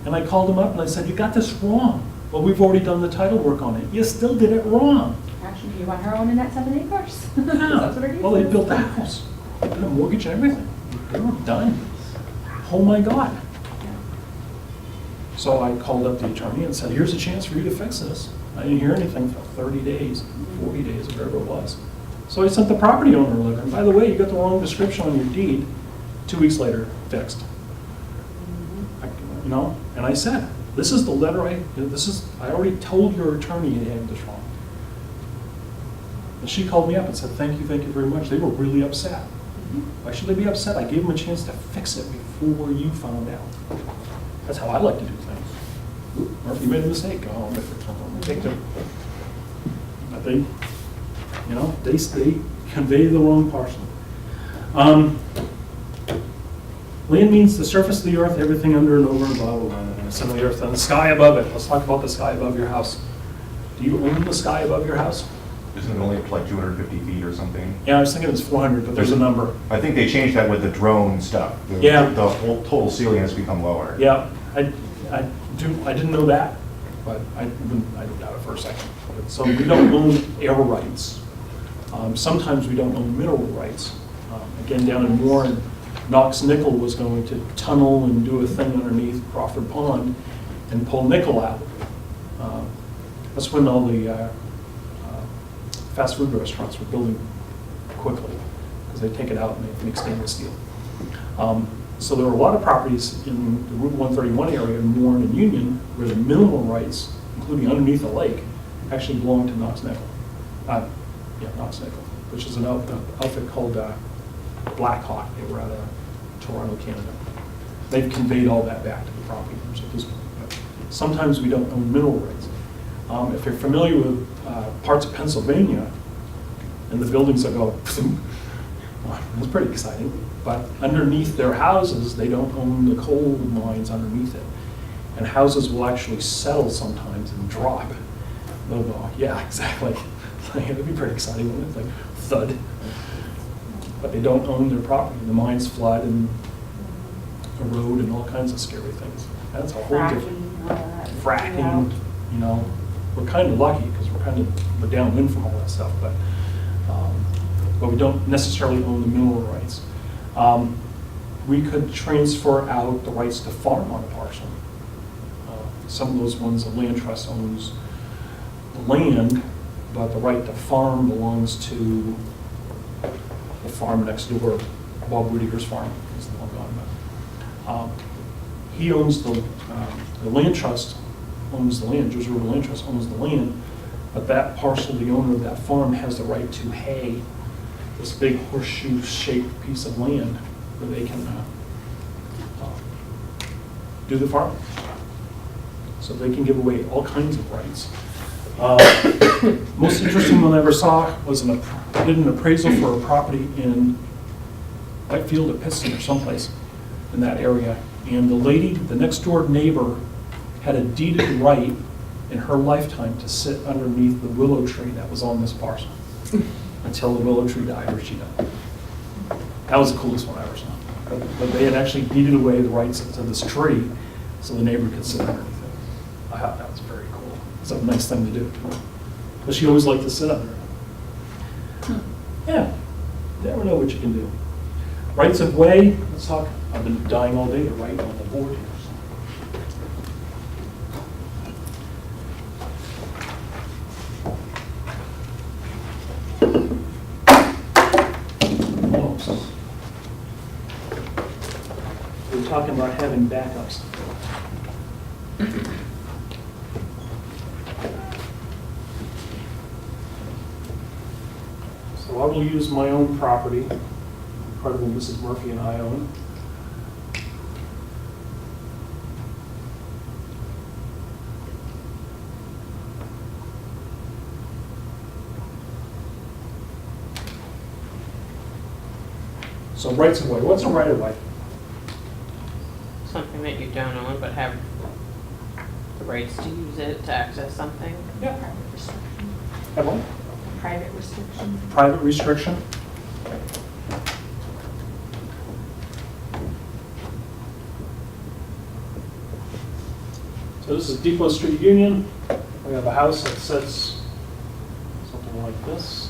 And I called them up and I said, you got this wrong. Well, we've already done the title work on it. You still did it wrong. Actually, you want her owning that 7 acres? Yeah. That's what her deed Well, they says. built the house, they put a mortgage and everything. They were done. Oh my God. So I called up the attorney and said, here's a chance for you to fix this. I didn't hear anything for 30 days, 40 days, or whatever it was. So I sent the property owner a letter. And by the way, you got the wrong description on your deed. 2 weeks later, fixed. And I said, this is the letter I already told your attorney you had this wrong. And she called me up and said, thank you very much. They were really upset. Why should they be upset? I gave them a chance to fix it before you found out. That's how I like to do things. Oop, Murphy made a mistake. Oh, I'll take them. But they convey the wrong parcel. Land means the surface of the earth, everything under and over and blah, blah, blah. And some of the earth and the sky above it. Let's talk about the sky above your house. Do you own the sky above your house? Isn't it only up to like 250 feet or something? Yeah, I was thinking it's 400, but there's a number. I think they changed that with the drone stuff. Yeah. The whole total ceiling has become lower. Yeah, I didn't know that, but I doubt it for a second. So we don't own air rights Sometimes we don't own mineral rights. Again, down in Warren, Knox Nickel was going to tunnel and do a thing underneath Crawford Pond and pull nickel out. That's when all the fast food restaurants were building quickly, because they take it out and they make stainless steel. So there were a lot of properties in the Route 131 area in Warren and Union where the minimal rights, including underneath the lake, actually belonged to Knox Nickel. Knox Nickel, which is an outfit called Black Hawk. They were out of Toronto, Canada. They've conveyed all that back to the property owners at this point. But sometimes we don't own mineral rights. If you're familiar with parts of Pennsylvania and the buildings that go, it's pretty exciting. But underneath their houses, they don't own the coal mines underneath it. And houses will actually settle sometimes and drop. They'll go, yeah, exactly. It'd be pretty exciting, wouldn't it? Like thud. But they don't own their property. The mines flood and erode and all kinds of scary things. That's a whole different fracking. You know, we're kind of lucky because we're downwind from all that stuff, but we don't necessarily own the mineral rights. We could transfer out the rights to farm on a parcel. Some of those ones, the land trust owns the land, but the right to farm belongs to the farm next door. Bob Whittier's farm is long gone, but he owns the land trust owns the land. Jersey River Land Trust owns the land, but that parcel, the owner of that farm, has the right to hay this big horseshoe-shaped piece of land where they can do the farm. So they can give away all kinds of rights. Most interesting one I ever saw was I did an appraisal for a property in Whitefield or Pittston or someplace in that area. And the lady, the next door neighbor, had a deeded right in her lifetime to sit underneath the willow tree that was on this parcel until the willow tree died or she died. That was the coolest one I ever saw. But they had actually deeded away the rights to this tree so the neighbor could sit underneath it. I thought that was very cool. It's a nice thing to do. But she always liked to sit under it. Yeah, you never know what you can do. Rights of way, let's talk. I've been dying all day to write on the board here. We're talking about having backups. So I will use my own property, incredible Mrs. Murphy and I own. So rights of way. What's a right of way? Something that you don't own but have the rights to use it to access something. Yeah. Private restriction. Have one? Private restriction. Private restriction. So this is Depot Street Union. We have a house that sits something like this.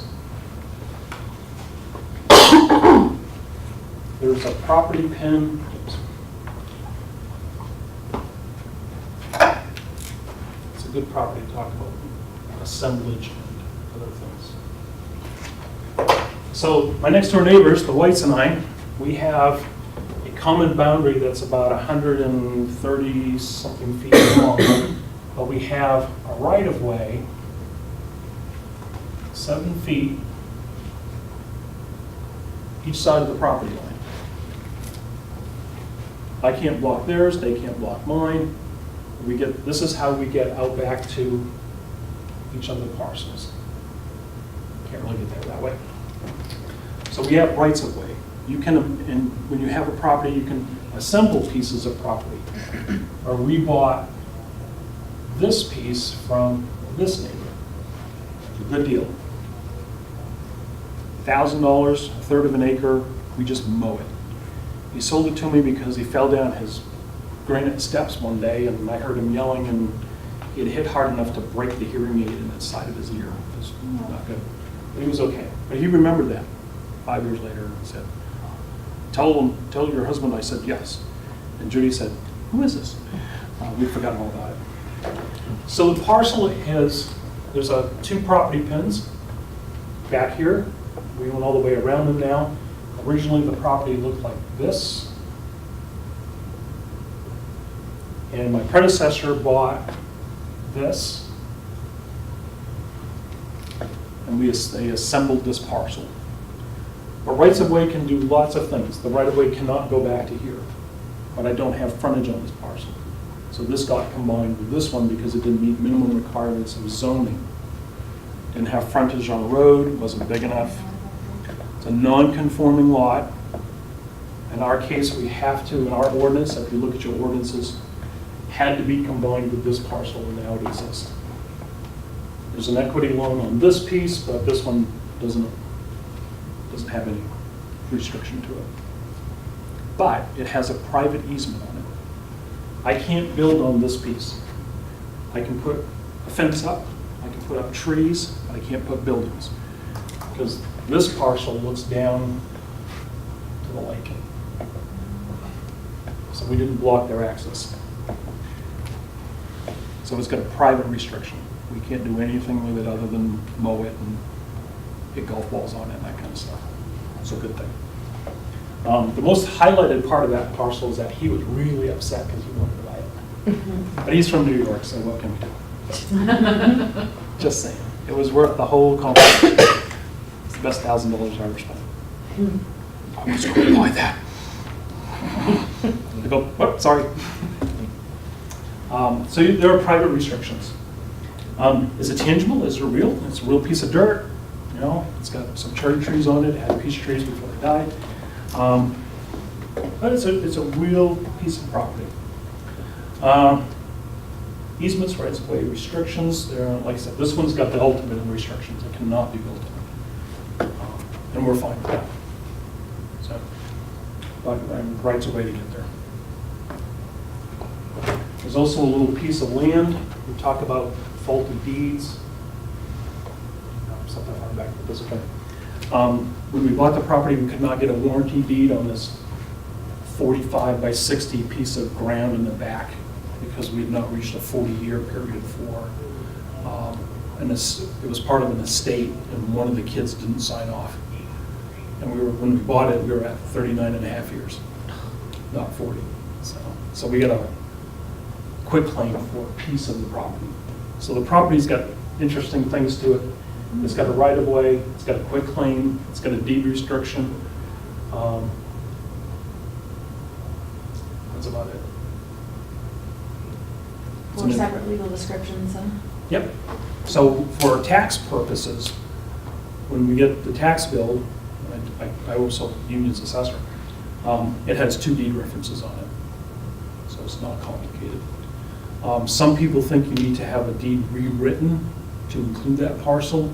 There's a property pin. Oops. It's a good property to talk about assemblage and other things. So my next door neighbors, the Whites and I, we have a common boundary that's about 130 something feet long, but we have a right of way 7 feet each side of the property line. I can't block theirs, they can't block mine. This is how we get out back to each of the parcels. Can't really get there that way. So we have rights of way. You can, and when you have a property, you can assemble pieces of property. Or we bought this piece from this neighbor. It's a good deal. $1,000, a third of an acre, we just mow it. He sold it to me because he fell down his granite steps one day and I heard him yelling and he had hit hard enough to break the hearing aid in the side of his ear. It was not good. But he was okay. But he remembered that 5 years later and said, tell your husband I said yes. And Judy said, who is this? We'd forgotten all about it. So the parcel has, there's 2 property pins back here. We went all the way around them now. Originally, the property looked like this. And my predecessor bought this. And they assembled this parcel. But rights of way can do lots of things. The right of way cannot go back to here. But I don't have frontage on this parcel. So this got combined with this one because it didn't meet minimum requirements of zoning. Didn't have frontage on the road, wasn't big enough. It's a non-conforming lot. In our case, we have to, in our ordinance, if you look at your ordinances, had to be combined with this parcel and now it exists. There's an equity loan on this piece, but this one doesn't have any restriction to it. But it has a private easement on it. I can't build on this piece. I can put a fence up, I can put up trees, but I can't put buildings. Because this parcel looks down to the lake. So we didn't block their access. So it's got a private restriction. We can't do anything with it other than mow it and hit golf balls on it and that kind of stuff. It's a good thing. The most highlighted part of that parcel is that he was really upset because he wanted to buy it. But he's from New York, so what can we do? Just saying. It was worth the whole conversation. It's the best $1,000 I ever spent. I was going to buy that. I go, whoop, sorry. So there are private restrictions. Is it tangible? Is it real? It's a real piece of dirt. You know, it's got some cherry trees on it. It had peach trees before they died. But it's a real piece of property. Easements, rights of way, restrictions. Like I said, this one's got the ultimate restrictions. It cannot be built on. And we're fine with that. So, but rights of way to get there. There's also a little piece of land. We talk about faulty deeds. Something far back, but that's okay. When we bought the property, we could not get a warranty deed on this 45 by 60 piece of ground in the back because we had not reached a 40-year period for, and it was part of an estate, and one of the kids didn't sign off. And when we bought it, we were at 39 and a half years, not 40. So we got a quit claim for a piece of the property. So the property's got interesting things to it. It's got a right-of-way, it's got a quit claim, it's got a deed restriction. That's about it. 4 separate legal descriptions and. Yep. So for tax purposes, when we get the tax bill, I also Union's assessor, it has 2 deed references on it. So it's not complicated. Some people think you need to have a deed rewritten to include that parcel.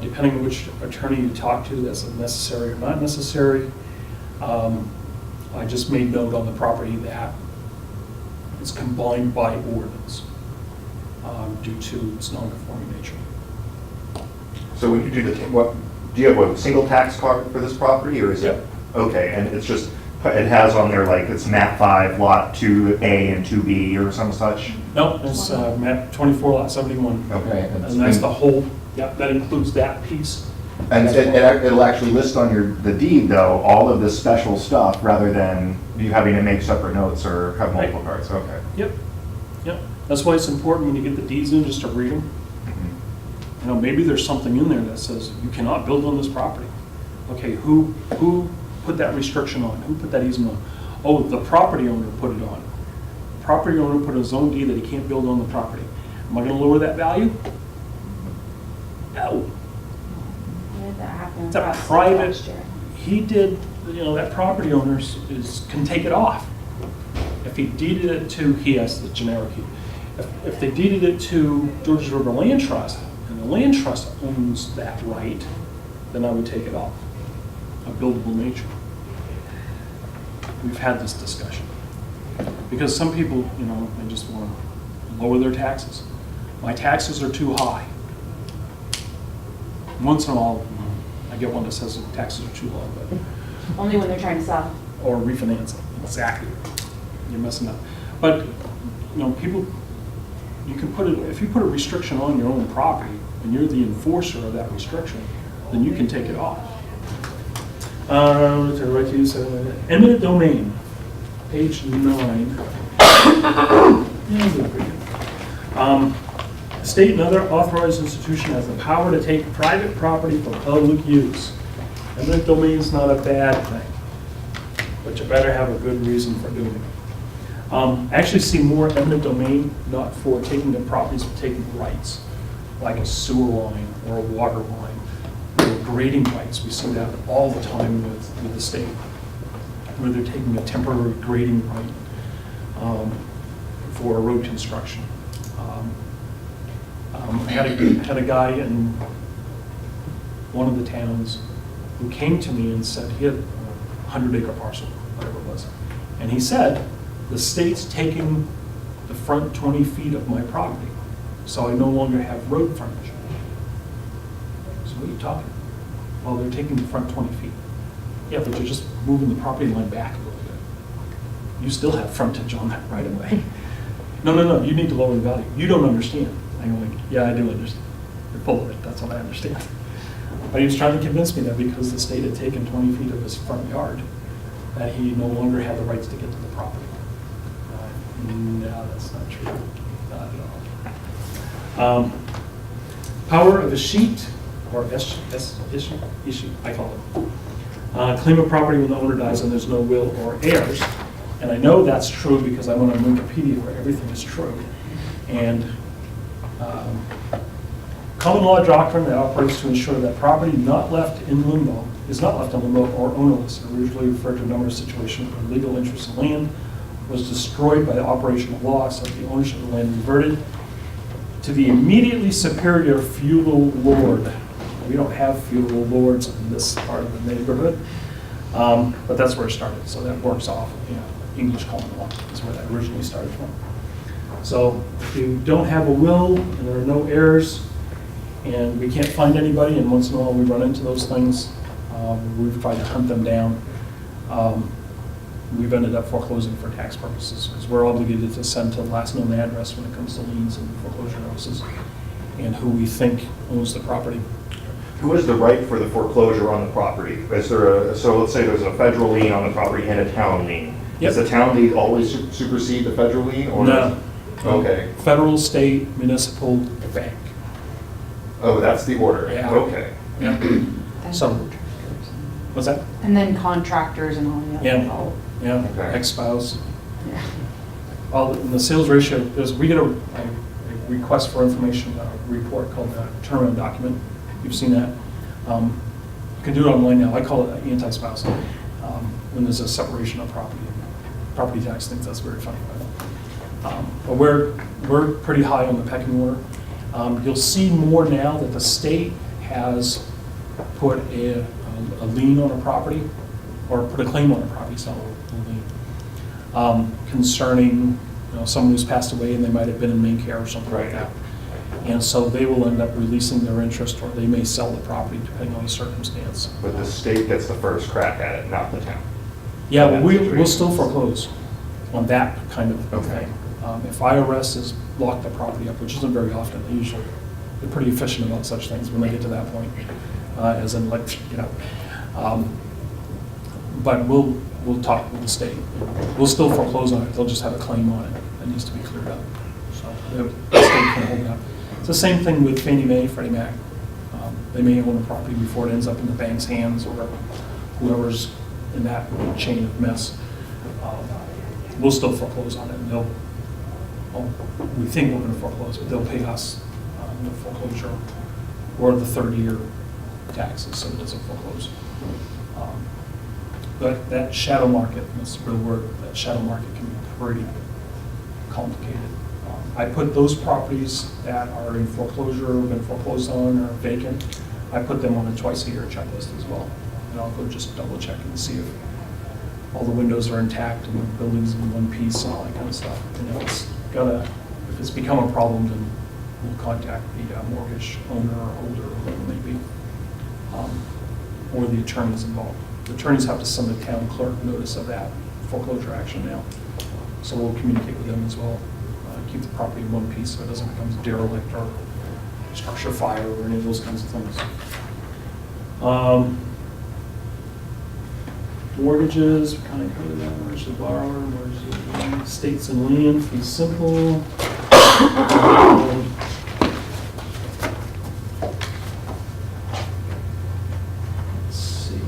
Depending on which attorney you talk to, that's necessary or not necessary. I just made note on the property that it's combined by ordinance due to its non-conforming nature. So when you do do you have a single tax card for this property, or is it? Yep. Okay, and it's just, it has on there like it's map 5, lot 2A and 2B or some such? No, it's map 24, lot 71. Okay. And that's the whole, yeah, that includes that piece. And it'll actually list on the deed, though, all of this special stuff, rather than you having to make separate notes or have multiple cards, okay. Yep, yep. That's why it's important when you get the deeds in, just to read them. You know, maybe there's something in there that says you cannot build on this property. Okay, who put that restriction on? Who put that easement on? Oh, the property owner put it on. The property owner put his own deed that he can't build on the property. Am I gonna lower that value? No. Where did that happen? It's a Across private, last year? he did, you know, that property owner can take it off. If he deeded it to, he has the generic, if they deeded it to Georges River Land Trust, and the land trust owns that right, then I would take it off, of buildable nature. We've had this discussion. Because some people, you know, they just want to lower their taxes. My taxes are too high. Once in a while, I get one that says the taxes are too low, but, Only when they're trying to sell. or refinance it, exactly. You're messing up. But, people, you can put it, if you put a restriction on your own property, and you're the enforcer of that restriction, then you can take it off. To right to use, eminent domain, page 9. State and other authorized institution has the power to take private property for public use. Eminent domain is not a bad thing, but you better have a good reason for doing it. I actually see more eminent domain not for taking the properties, but taking rights, like a sewer line or a water line, or grading rights. We see that all the time with the state, where they're taking a temporary grading right for road construction. I had a guy in one of the towns who came to me and said he had a 100-acre parcel, whatever it was. And he said, the state's taking the front 20 feet of my property, so I no longer have road frontage. So what are you talking about? Well, they're taking the front 20 feet. Yeah, but they're just moving the property line back a little bit. You still have frontage on that right away. No, you need to lower the value. You don't understand. I'm like, yeah, I do understand. You're full of it, that's what I understand. But he was trying to convince me that because the state had taken 20 feet of his front yard, that he no longer had the rights to get to the property. No, that's not true, not at all. Power of a sheet, or issue, I call it. Claim of property when the owner dies and there's no will or heirs. And I know that's true because I went on Wikipedia where everything is true. And common law doctrine that operates to ensure that property not left in limbo is not left in limbo or ownerless. It originally referred to a number of situations where legal interest in land was destroyed by the operation of law, so the ownership of the land reverted to the immediately superior feudal lord. We don't have feudal lords in this part of the neighborhood, but that's where it started. So that works off, English common law is where that originally started from. So if you don't have a will and there are no heirs, and we can't find anybody, and once in a while we run into those things, we've tried to hunt them down. We've ended up foreclosing for tax purposes because we're obligated to send to the last known address when it comes to liens and foreclosure notices and who we think owns the property. Who has the right for the foreclosure on the property? Is there so let's say there's a federal lien on the property and a town lien. Yep. Does the town lien always supersede the federal lien? Or No. Okay. Federal, state, municipal, bank. Oh, that's the order. Yeah. Okay. Yeah. So, what's that? And then contractors and all the other. Yeah. Oh, Yeah, Okay. ex-spouse. yeah. All in the sales ratio, we get a request for information, a report called a turnaround document. You've seen that. You can do it online now. I call it anti-spouse. When there's a separation of property tax things, that's very funny. But we're pretty high on the pecking order. You'll see more now that the state has put a lien on a property, or put a claim on a property, so a lien, concerning someone who's passed away and they might have been in main care or something like that. And so they will end up releasing their interest, or they may sell the property depending on the circumstance. But the state gets the first crack at it, not the town. Yeah, In that we'll situation. still foreclose on that kind of Okay. thing. If IRS has locked the property up, which isn't very often, they're pretty efficient about such things when they get to that point, as in like, but we'll talk with the state. We'll still foreclose on it, they'll just have a claim on it that needs to be cleared up. So the state can hold it up. It's the same thing with Fannie Mae, Freddie Mac. They may own a property before it ends up in the bank's hands or whoever's in that chain of mess. We'll still foreclose on it, and we think we're going to foreclose, but they'll pay us the foreclosure or the third-year taxes, so it doesn't foreclose. But that shadow market, that's the real word, that shadow market can be pretty complicated. I put those properties that are in foreclosure, been foreclosed on, or vacant, I put them on a twice-a-year checklist as well. And I'll go just double-check and see if all the windows are intact and the building's in one piece and all that kind of stuff. If it's become a problem, then we'll contact the mortgage owner or holder, or whoever it may be. or the attorneys involved. The attorneys have to send the town clerk notice of that foreclosure action now. So we'll communicate with them as well. Keep the property in one piece so it doesn't become derelict or structure fire or any of those kinds of things. Mortgages, we kind of covered that. Where's the borrower? Where's the estates and land? Fee simple. Let's see.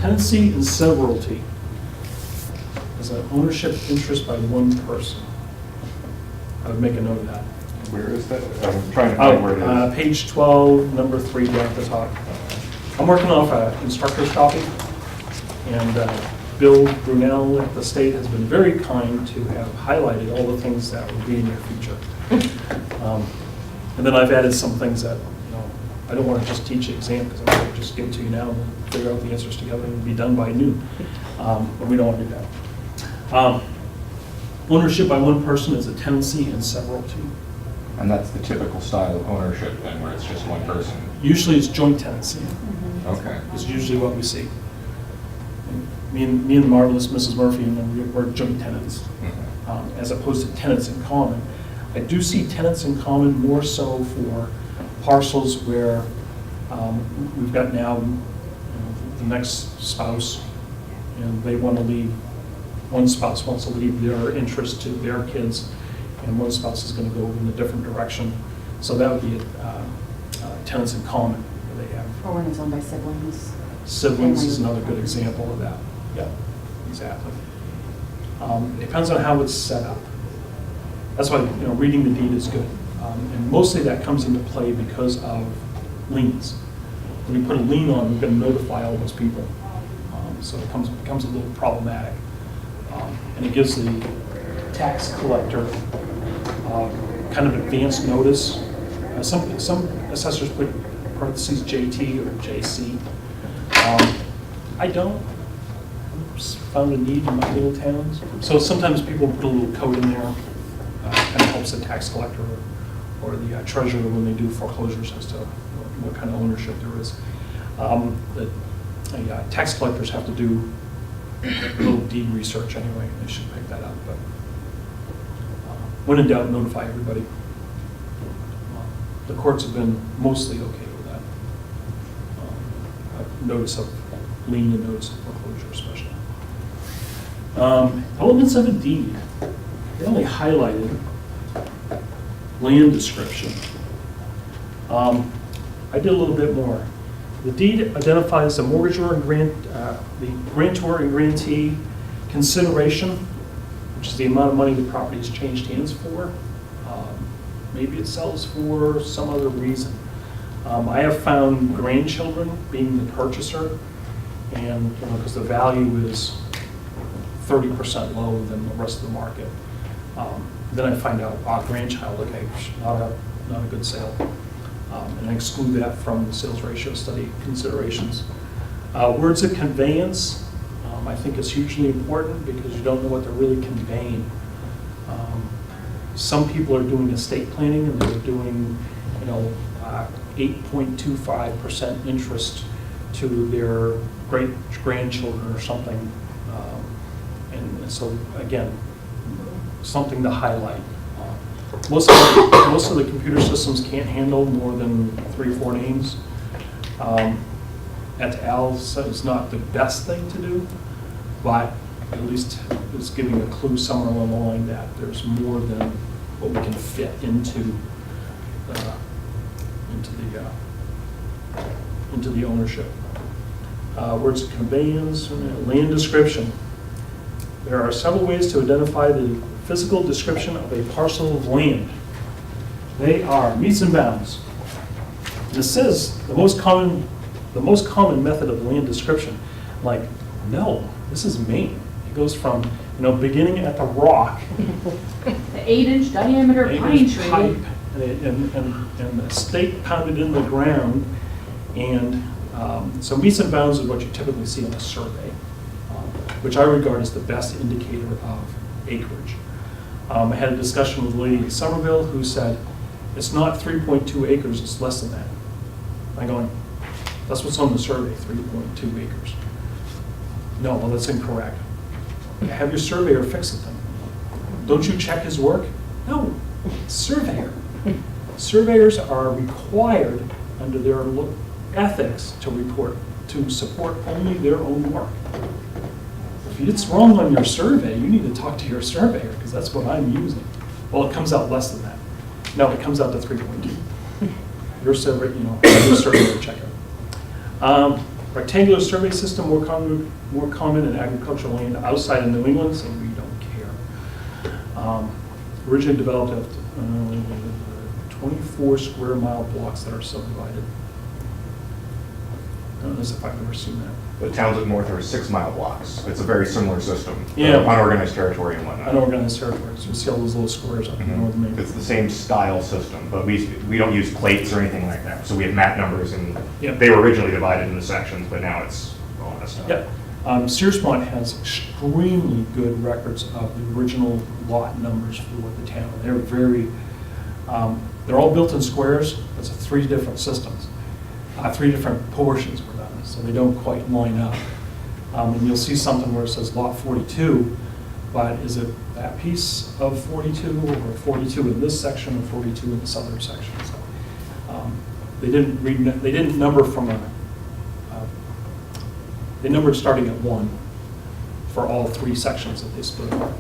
Tenancy and severalty is an ownership interest by one person. I would make a note of that. Where is that? I'm trying to find where it is. Page 12, number 3 down at the top. I'm working off an instructor's copy, and Bill Brunel at the state has been very kind to have highlighted all the things that will be in your future. And then I've added some things that, I don't want to just teach the exam because I'm going to just give it to you now and figure out the answers together and be done by noon. But we don't want to do that. Ownership by one person is a tenancy and severalty. And that's the typical style of ownership then, where it's just one person? Usually it's joint tenancy. Okay. Is usually what we see. Me and the marvelous Mrs. Murphy, and we're joint tenants, as opposed to tenants in common. I do see tenants in common more so for parcels where we've got now the next spouse, and they want to leave. One spouse wants to leave their interest to their kids, and one spouse is going to go in a different direction. So that would be tenants in common where they have. Or when it's owned by siblings. Siblings is another good example of that. Yeah, exactly. Depends on how it's set up. That's why, reading the deed is good. And mostly that comes into play because of liens. When you put a lien on, you're going to notify all those people. So it becomes a little problematic. And it gives the tax collector kind of advance notice. Some assessors put parentheses JT or JC. I don't. Found a need in my little towns. So sometimes people put a little code in there. Kind of helps the tax collector or the treasurer when they do foreclosures as to what kind of ownership there is. The tax collectors have to do a little deed research anyway. They should pick that up. But when in doubt, notify everybody. The courts have been mostly okay with that. Notice of lien and notice of foreclosure especially. Elements of a deed. They only highlighted land description. I did a little bit more. The deed identifies the mortgagor and the grantor and grantee consideration, which is the amount of money the property has changed hands for. Maybe it sells for some other reason. I have found grandchildren being the purchaser, and because the value is 30% lower than the rest of the market. Then I find out, grandchild, okay, not a good sale. And I exclude that from the sales ratio study considerations. Words of conveyance, I think is hugely important because you don't know what they're really conveying. Some people are doing estate planning and they're doing, 8.25% interest to their great grandchildren or something. And so again, something to highlight. Most of the computer systems can't handle more than 3 or 4 names. Et al. So it's not the best thing to do, but at least it's giving a clue somewhere along the line that there's more than what we can fit into the ownership. Words of conveyance, land description. There are several ways to identify the physical description of a parcel of land. They are meets and bounds. And it says the most common method of land description. Like, no, this is Maine. It goes from beginning at the rock, The 8-inch diameter pine 8-inch tree. pipe, and the stake pounded in the ground. And so meets and bounds is what you typically see on a survey, which I regard as the best indicator of acreage. I had a discussion with a lady in Somerville who said, it's not 3.2 acres, it's less than that. I'm going, That's what's on the survey, 3.2 acres. No, well, that's incorrect. Have your surveyor fix it then. Don't you check his work? No, surveyor. Surveyors are required under their ethics to report, to support only their own work. If it's wrong on your survey, you need to talk to your surveyor, because that's what I'm using. Well, it comes out less than that. No, it comes out to 3.2. Your survey, your surveyor check it. Rectangular survey system, more common in agricultural land outside of New England, so we don't care. Originally developed at 24 square mile blocks that are subdivided. I don't know if I've ever seen that. The towns up north are 6 mile blocks. It's a very similar system. Yeah. Unorganized territory and whatnot. Unorganized territories, you see all those little squares up in northern Maine. It's the same style system, but we don't use plates or anything like that. So we have map numbers, and Yeah. they were originally divided into sections, but now it's all messed up. Yep. Searsmont has extremely good records of the original lot numbers for the town. They're very, they're all built in squares. It's 3 different systems. 3 different portions were done, so they don't quite line up. And you'll see something where it says lot 42, but is it that piece of 42 or 42 in this section or 42 in this other section? So they didn't number from they numbered starting at 1 for all 3 sections that they split up.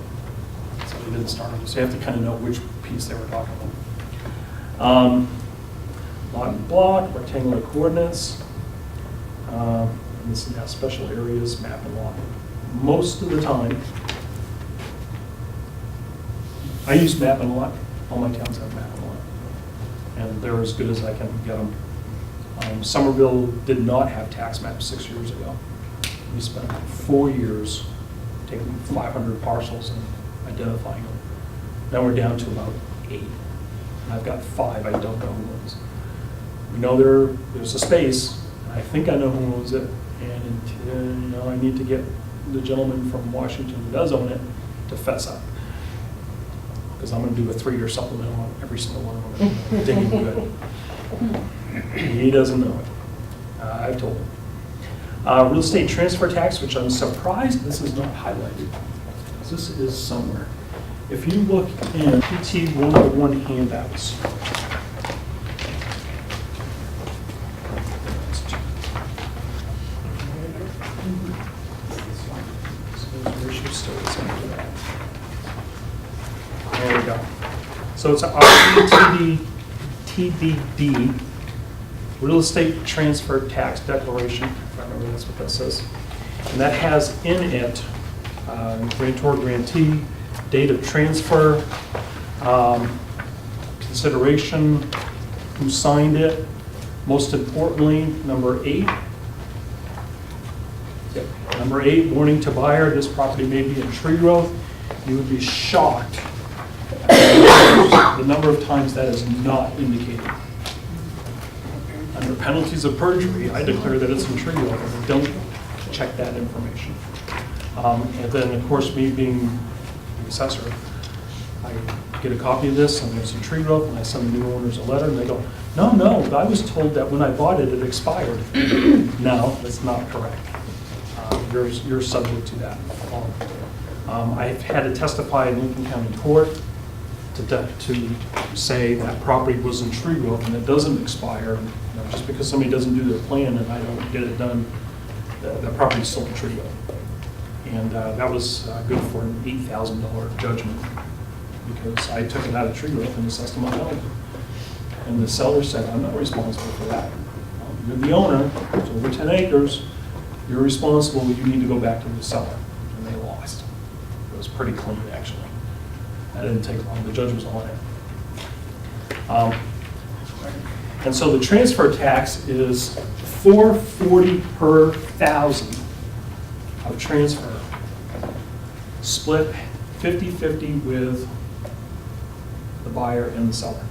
So they didn't start on, so you have to kind of know which piece they were talking about. Lot and block, rectangular coordinates, and this has special areas, map and lot. Most of the time, I use map and lot. All my towns have map and lot, and they're as good as I can get them. Somerville did not have tax maps 6 years ago. We spent 4 years taking 500 parcels and identifying them. Now we're down to about 8. And I've got 5 I don't know who owns. We know there's a space, and I think I know who owns it, and I need to get the gentleman from Washington who does own it to fess up. Because I'm going to do a 3-year supplement on every single one of them. Digging good. He doesn't know it. I've told him. Real estate transfer tax, which I'm surprised this is not highlighted. This is somewhere. If you look in PT 101 handouts, there we go. So it's a TBD, real estate transfer tax declaration, if I remember that's what that says. And that has in it grantor, grantee, date of transfer, consideration, who signed it, most importantly, number 8. Yep. Number 8, warning to buyer, this property may be in tree growth. You would be shocked at the number of times that is not indicated. Under penalties of perjury, I declare that it's in tree growth, and I don't check that information. And then, of course, me being the assessor, I get a copy of this, and there's some tree growth, and I send the new owners a letter, and they go, no, I was told that when I bought it, it expired. No, that's not correct. You're subject to that. I've had to testify in Lincoln County Court to say that property was in tree growth and it doesn't expire. Just because somebody doesn't do their plan and I don't get it done, the property's still in tree growth. And that was good for an $8,000 judgment because I took it out of tree growth and assessed them on penalty. And the seller said, I'm not responsible for that. You're the owner, it's over 10 acres, you're responsible, you need to go back to the seller. And they lost. It was pretty clean, actually. That didn't take long, the judge was on it. And so the transfer tax is $4.40 per thousand of transfer, split 50-50 with the buyer and the seller.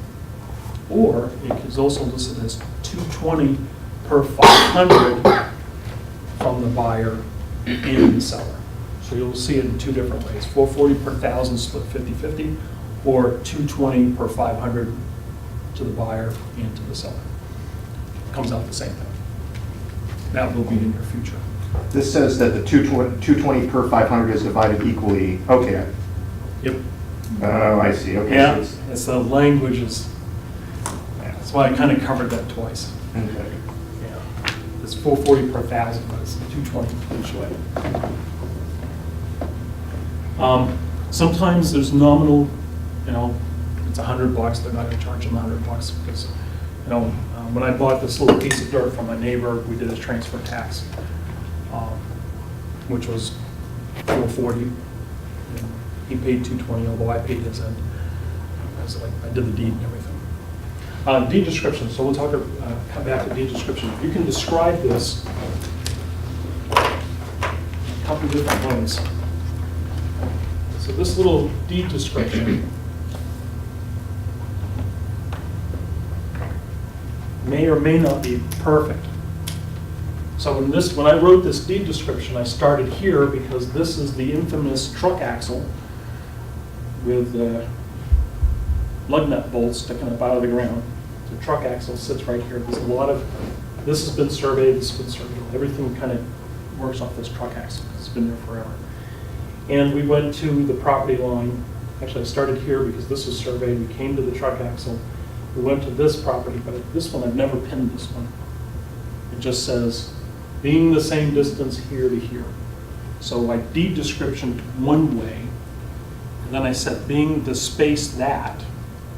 Or it is also listed as $2.20 per 500 from the buyer and the seller. So you'll see it in 2 different ways, $4.40 per thousand split 50-50, or $2.20 per 500 to the buyer and to the seller. Comes out the same thing. that will be in your future. This says that the 220 per 500 is divided equally, okay. Yep. Oh, I see, okay. Yeah, so it's- it's the language is, that's why I kind of covered that twice. Okay. Yeah. It's 440 per thousand, but it's 220 each way. Sometimes there's nominal, you know, it's $100, they're not gonna charge them $100 because, you know, when I bought this little piece of dirt from my neighbor, we did a transfer tax, which was 440. And he paid 220, although I paid his end. I did the deed and everything. Deed description, so we'll talk, come back to deed description. You can describe this a couple different ways. So this little deed description may or may not be perfect. So when I wrote this deed description, I started here because this is the infamous truck axle with lug nut bolts sticking up out of the ground. The truck axle sits right here. There's a lot of, this has been surveyed, this has been surveyed. Everything kind of works off this truck axle. It's been there forever. And we went to the property line. Actually, I started here because this was surveyed. We came to the truck axle. We went to this property, but this one, I've never pinned this one. It just says, being the same distance here to here. So I deed description one way, and then I said, being the space that,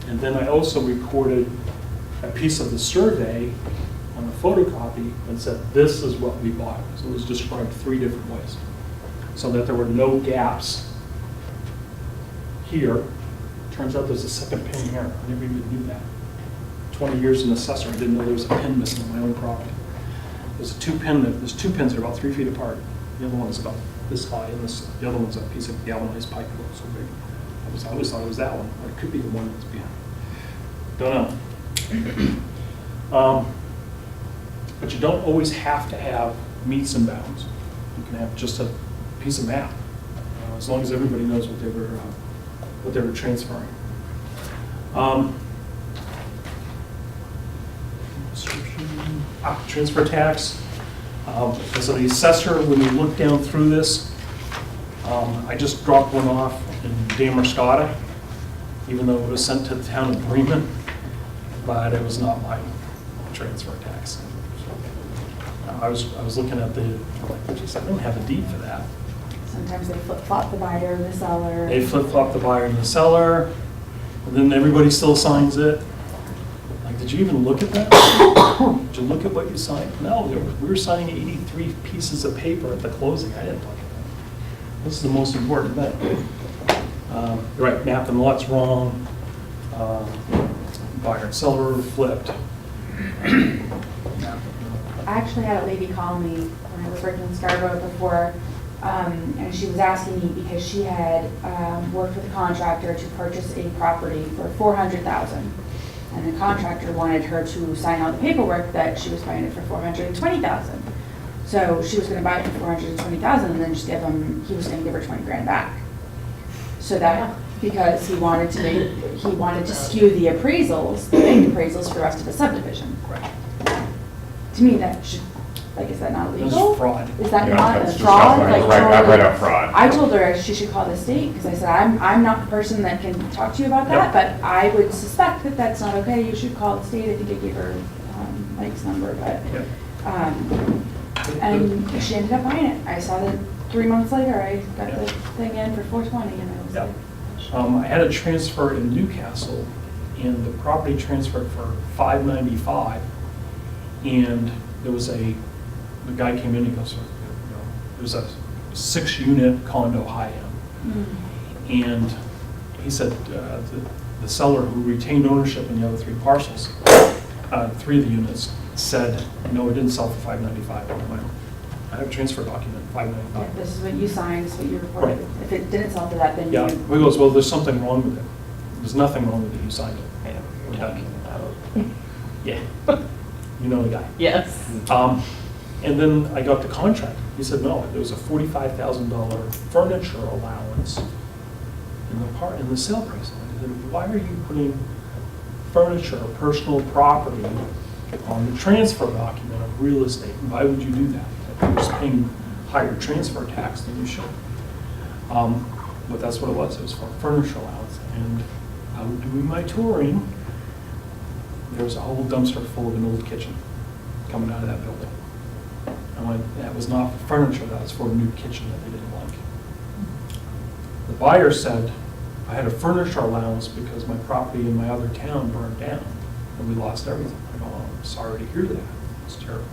and then I also recorded a piece of the survey on a photocopy and said, this is what we bought. So it was described 3 different ways, so that there were no gaps here. Turns out there's a second pin here. I never even knew that. 20 years in assessor, I didn't know there was a pin missing on my own property. There's two pins that are about 3 feet apart. The other one's about this high, and the other one's a piece of galvanized pipe about so big. I always thought it was that one, but it could be the one that's behind. Don't know. But you don't always have to have meets and bounds. You can have just a piece of map, as long as everybody knows what they were transferring. Transfer tax. So the assessor, when we looked down through this, I just dropped one off in Damerscotta, even though it was sent to the town of Bremen, but it was not my transfer tax. I was looking at the, geez, I don't have a deed for that. Sometimes they flip-flop the buyer and the seller. They flip-flop the buyer and the seller, and then everybody still signs it. Like, did you even look at that? Did you look at what you signed? No, we were signing 83 pieces of paper at the closing. I didn't look at that. This is the most important thing. Right, map and lot's wrong. Buyer and seller flipped. I actually had a lady call me when I was working in Scarborough before, and she was asking me because she had worked with a contractor to purchase a property for $400,000. And the contractor wanted her to sign all the paperwork that she was buying it for $420,000. So she was gonna buy it for $420,000 and then just he was gonna give her 20 grand back. So that, because he wanted to skew the appraisals, the bank appraisals for the rest of the subdivision. Right. To me, that should, like, is that not This is legal? fraud. Is that Yeah, not that's a just fraud? not Like, right up fraud. I told her she should call the state, because I said, I'm not the person that can talk to you about that, but I would suspect that that's not okay, you should call the state. I think I gave her Mike's number, but, Yeah. and she ended up buying it. I saw that 3 months later, I got the thing in for $420, and I was Yeah. like, I had a transfer in Newcastle, and the property transferred for $595, and there was the guy came in, he goes, it was a 6-unit condo high-end, and he said the seller who retained ownership in the other 3 parcels, 3 of the units, said, no, it didn't sell for $595. I'm like, I have a transfer document, yeah, $595. this is what you signed, this is what you reported. Right. If it didn't sell for that, then Yeah, you. he goes, well, there's something wrong with it. There's nothing wrong with it, you signed it. I know what you're talking about. Yeah. You know the guy. Yes. And then I got the contract. He said, no, there was a $45,000 furniture allowance in the sale price. I said, why are you putting furniture, personal property, on the transfer document of real estate. And why would you do that? You're just paying higher transfer tax than you should. But that's what it was. It was for furniture allowance. And out doing my touring, there was a whole dumpster full of an old kitchen coming out of that building. I went, that was not for furniture, that was for a new kitchen that they didn't like. The buyer said, I had a furniture allowance because my property in my other town burned down and we lost everything. I go, oh, I'm sorry to hear that. It's terrible.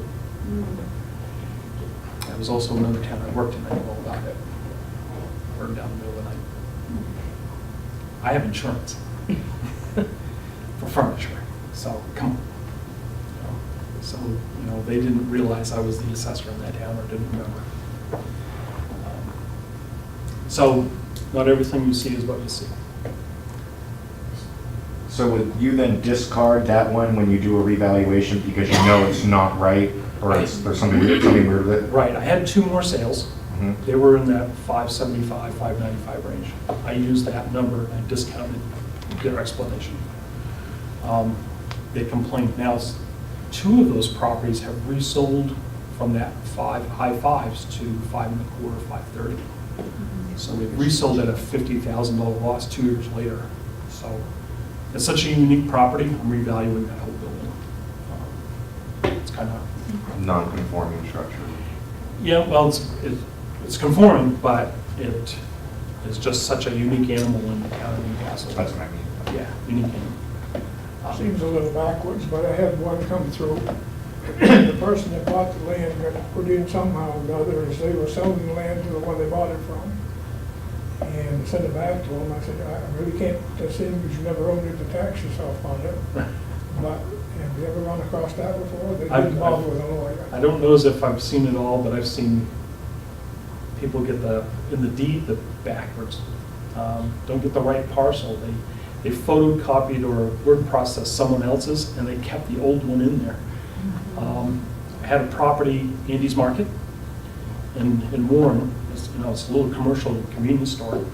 That was also another town I worked in, I know about it. Burned down in the middle of the night. I have insurance for furniture, so come on. So, they didn't realize I was the assessor in that town or didn't remember. So, not everything you see is what you see. So would you then discard that one when you do a revaluation because you know it's not right, or there's something weird with it? Right, I had 2 more sales. Mhm. They were in that 575, 595 range. I used that number and discounted their explanation. They complained. Now, 2 of those properties have resold from that high fives to 5.25, 530. So we've resold at a $50,000 loss 2 years later. So it's such a unique property, I'm revaluing that whole building. It's kind of, Non-conforming structure. yeah, well, it's conforming, but it is just such a unique animal in the town of Newcastle. That's what I mean. Yeah, unique animal. Seems a little backwards, but I had one come through. The person that bought the land got it put in somehow or another, as they were selling the land to the one they bought it from. And sent it back to them. I said, I really can't put this in because you never owned it to tax yourself on it. But have you ever run across that before? They didn't bother with a lawyer. I don't know as if I've seen it all, but I've seen people get in the deed, the backwards. Don't get the right parcel. They photocopied or word processed someone else's, and they kept the old one in there. I had a property, Andy's Market, in Warren. It's a little commercial convenience store,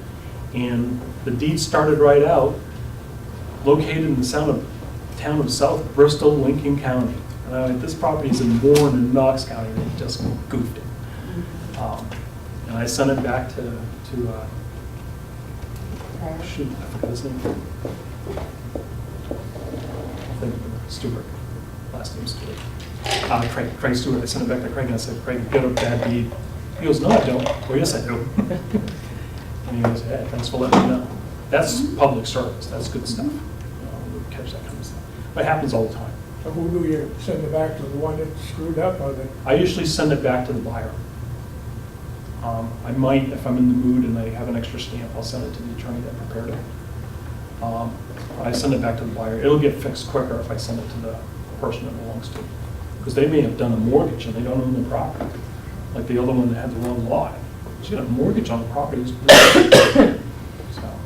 and the deed started right out, located in the town of South Bristol, Lincoln County. And I went, this property is in Warren and Knox County, and they just goofed it. And I sent it back to shoot, I forgot his name. I think Stewart, last name Stewart. Craig Stewart. I sent it back to Craig and I said, Craig, you got a bad deed. He goes, no, I don't. Well, yes, I do. And he goes, hey, thanks for letting me know. That's public service. That's good stuff. We'll catch that kind of stuff. But it happens all the time. So who do you send it back to, the one that screwed up, or the? I usually send it back to the buyer. I might, if I'm in the mood and I have an extra stamp, I'll send it to the attorney that prepared it. I send it back to the buyer. It'll get fixed quicker if I send it to the person it belongs to. Because they may have done a mortgage and they don't own the property. Like the other one that had the wrong lot. She got a mortgage on the property. So,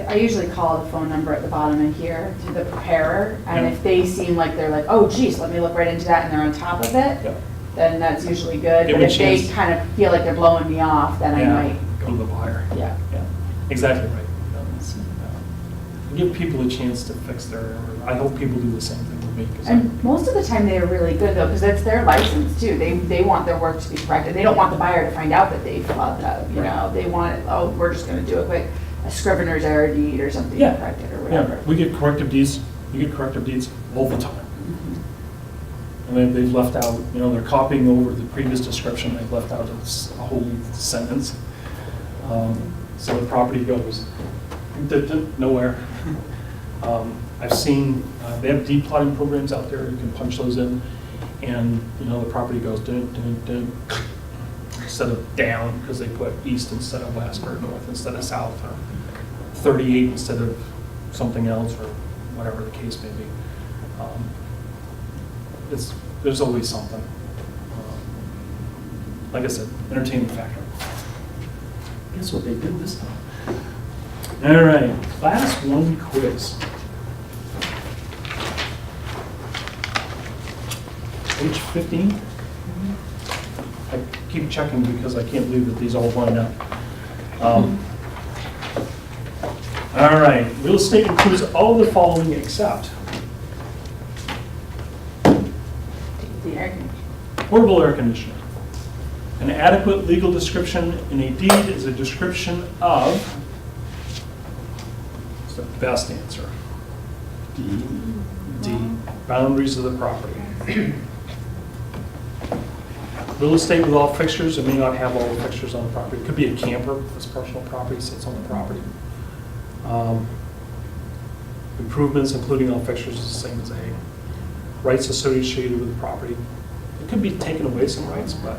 I usually call the phone number at the bottom of here to the preparer, and Yeah. if they seem like they're like, oh geez, let me look right into that, and they're on top of it, yeah. then that's usually good. Give But them a if they chance. kind of feel like they're blowing me off, then I Yeah, might, go to the buyer. yeah. Yeah, exactly right. Give people a chance to fix their error. I hope people do the same thing with me. 'Cause And most of the time, they're really good though, because it's their license too. They want their work to be corrected. They don't want the buyer to find out that they flubbed up, you know? They want it, oh, we're just gonna do a quick, a scrivener's error deed or something Yeah. corrected or Yeah, whatever. we get corrective deeds, you get corrective deeds all the time. And they've left out, they're copying over the previous description, they've left out a whole sentence. So the property goes nowhere. I've seen, they have deed plotting programs out there, you can punch those in, and, the property goes dun, dun, dun, instead of down, because they put east instead of west, or north instead of south, or 38 instead of something else, or whatever the case may be. There's always something. Like I said, entertainment factor. Guess what they did this time? All right, class 1 quiz. Page 15. I keep checking because I can't believe that these all line up. All right, real estate includes all the following except Portable air conditioner. An adequate legal description in a deed is a description of, it's the best answer. D, boundaries of the property. Real estate with all fixtures, it may not have all the fixtures on the property. It could be a camper, that's personal property, sits on the property. Improvements, including all fixtures, is the same as A. Rights associated with the property. It could be taken away some rights, but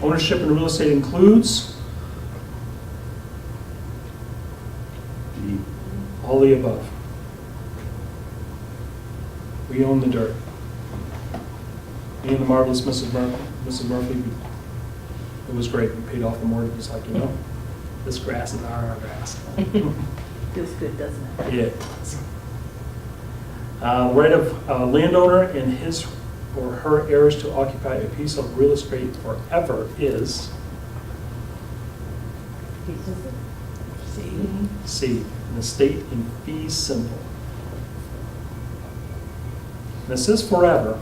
ownership in real estate includes all the above. We own the dirt. Me and the marvelous Mrs. Murphy, it was great. We paid off the mortgage. It's like, this grass is our grass. Feels good, doesn't it? Yeah. Right of landowner and his or her heirs to occupy a piece of real estate forever is C, an estate in fee simple. And this is forever.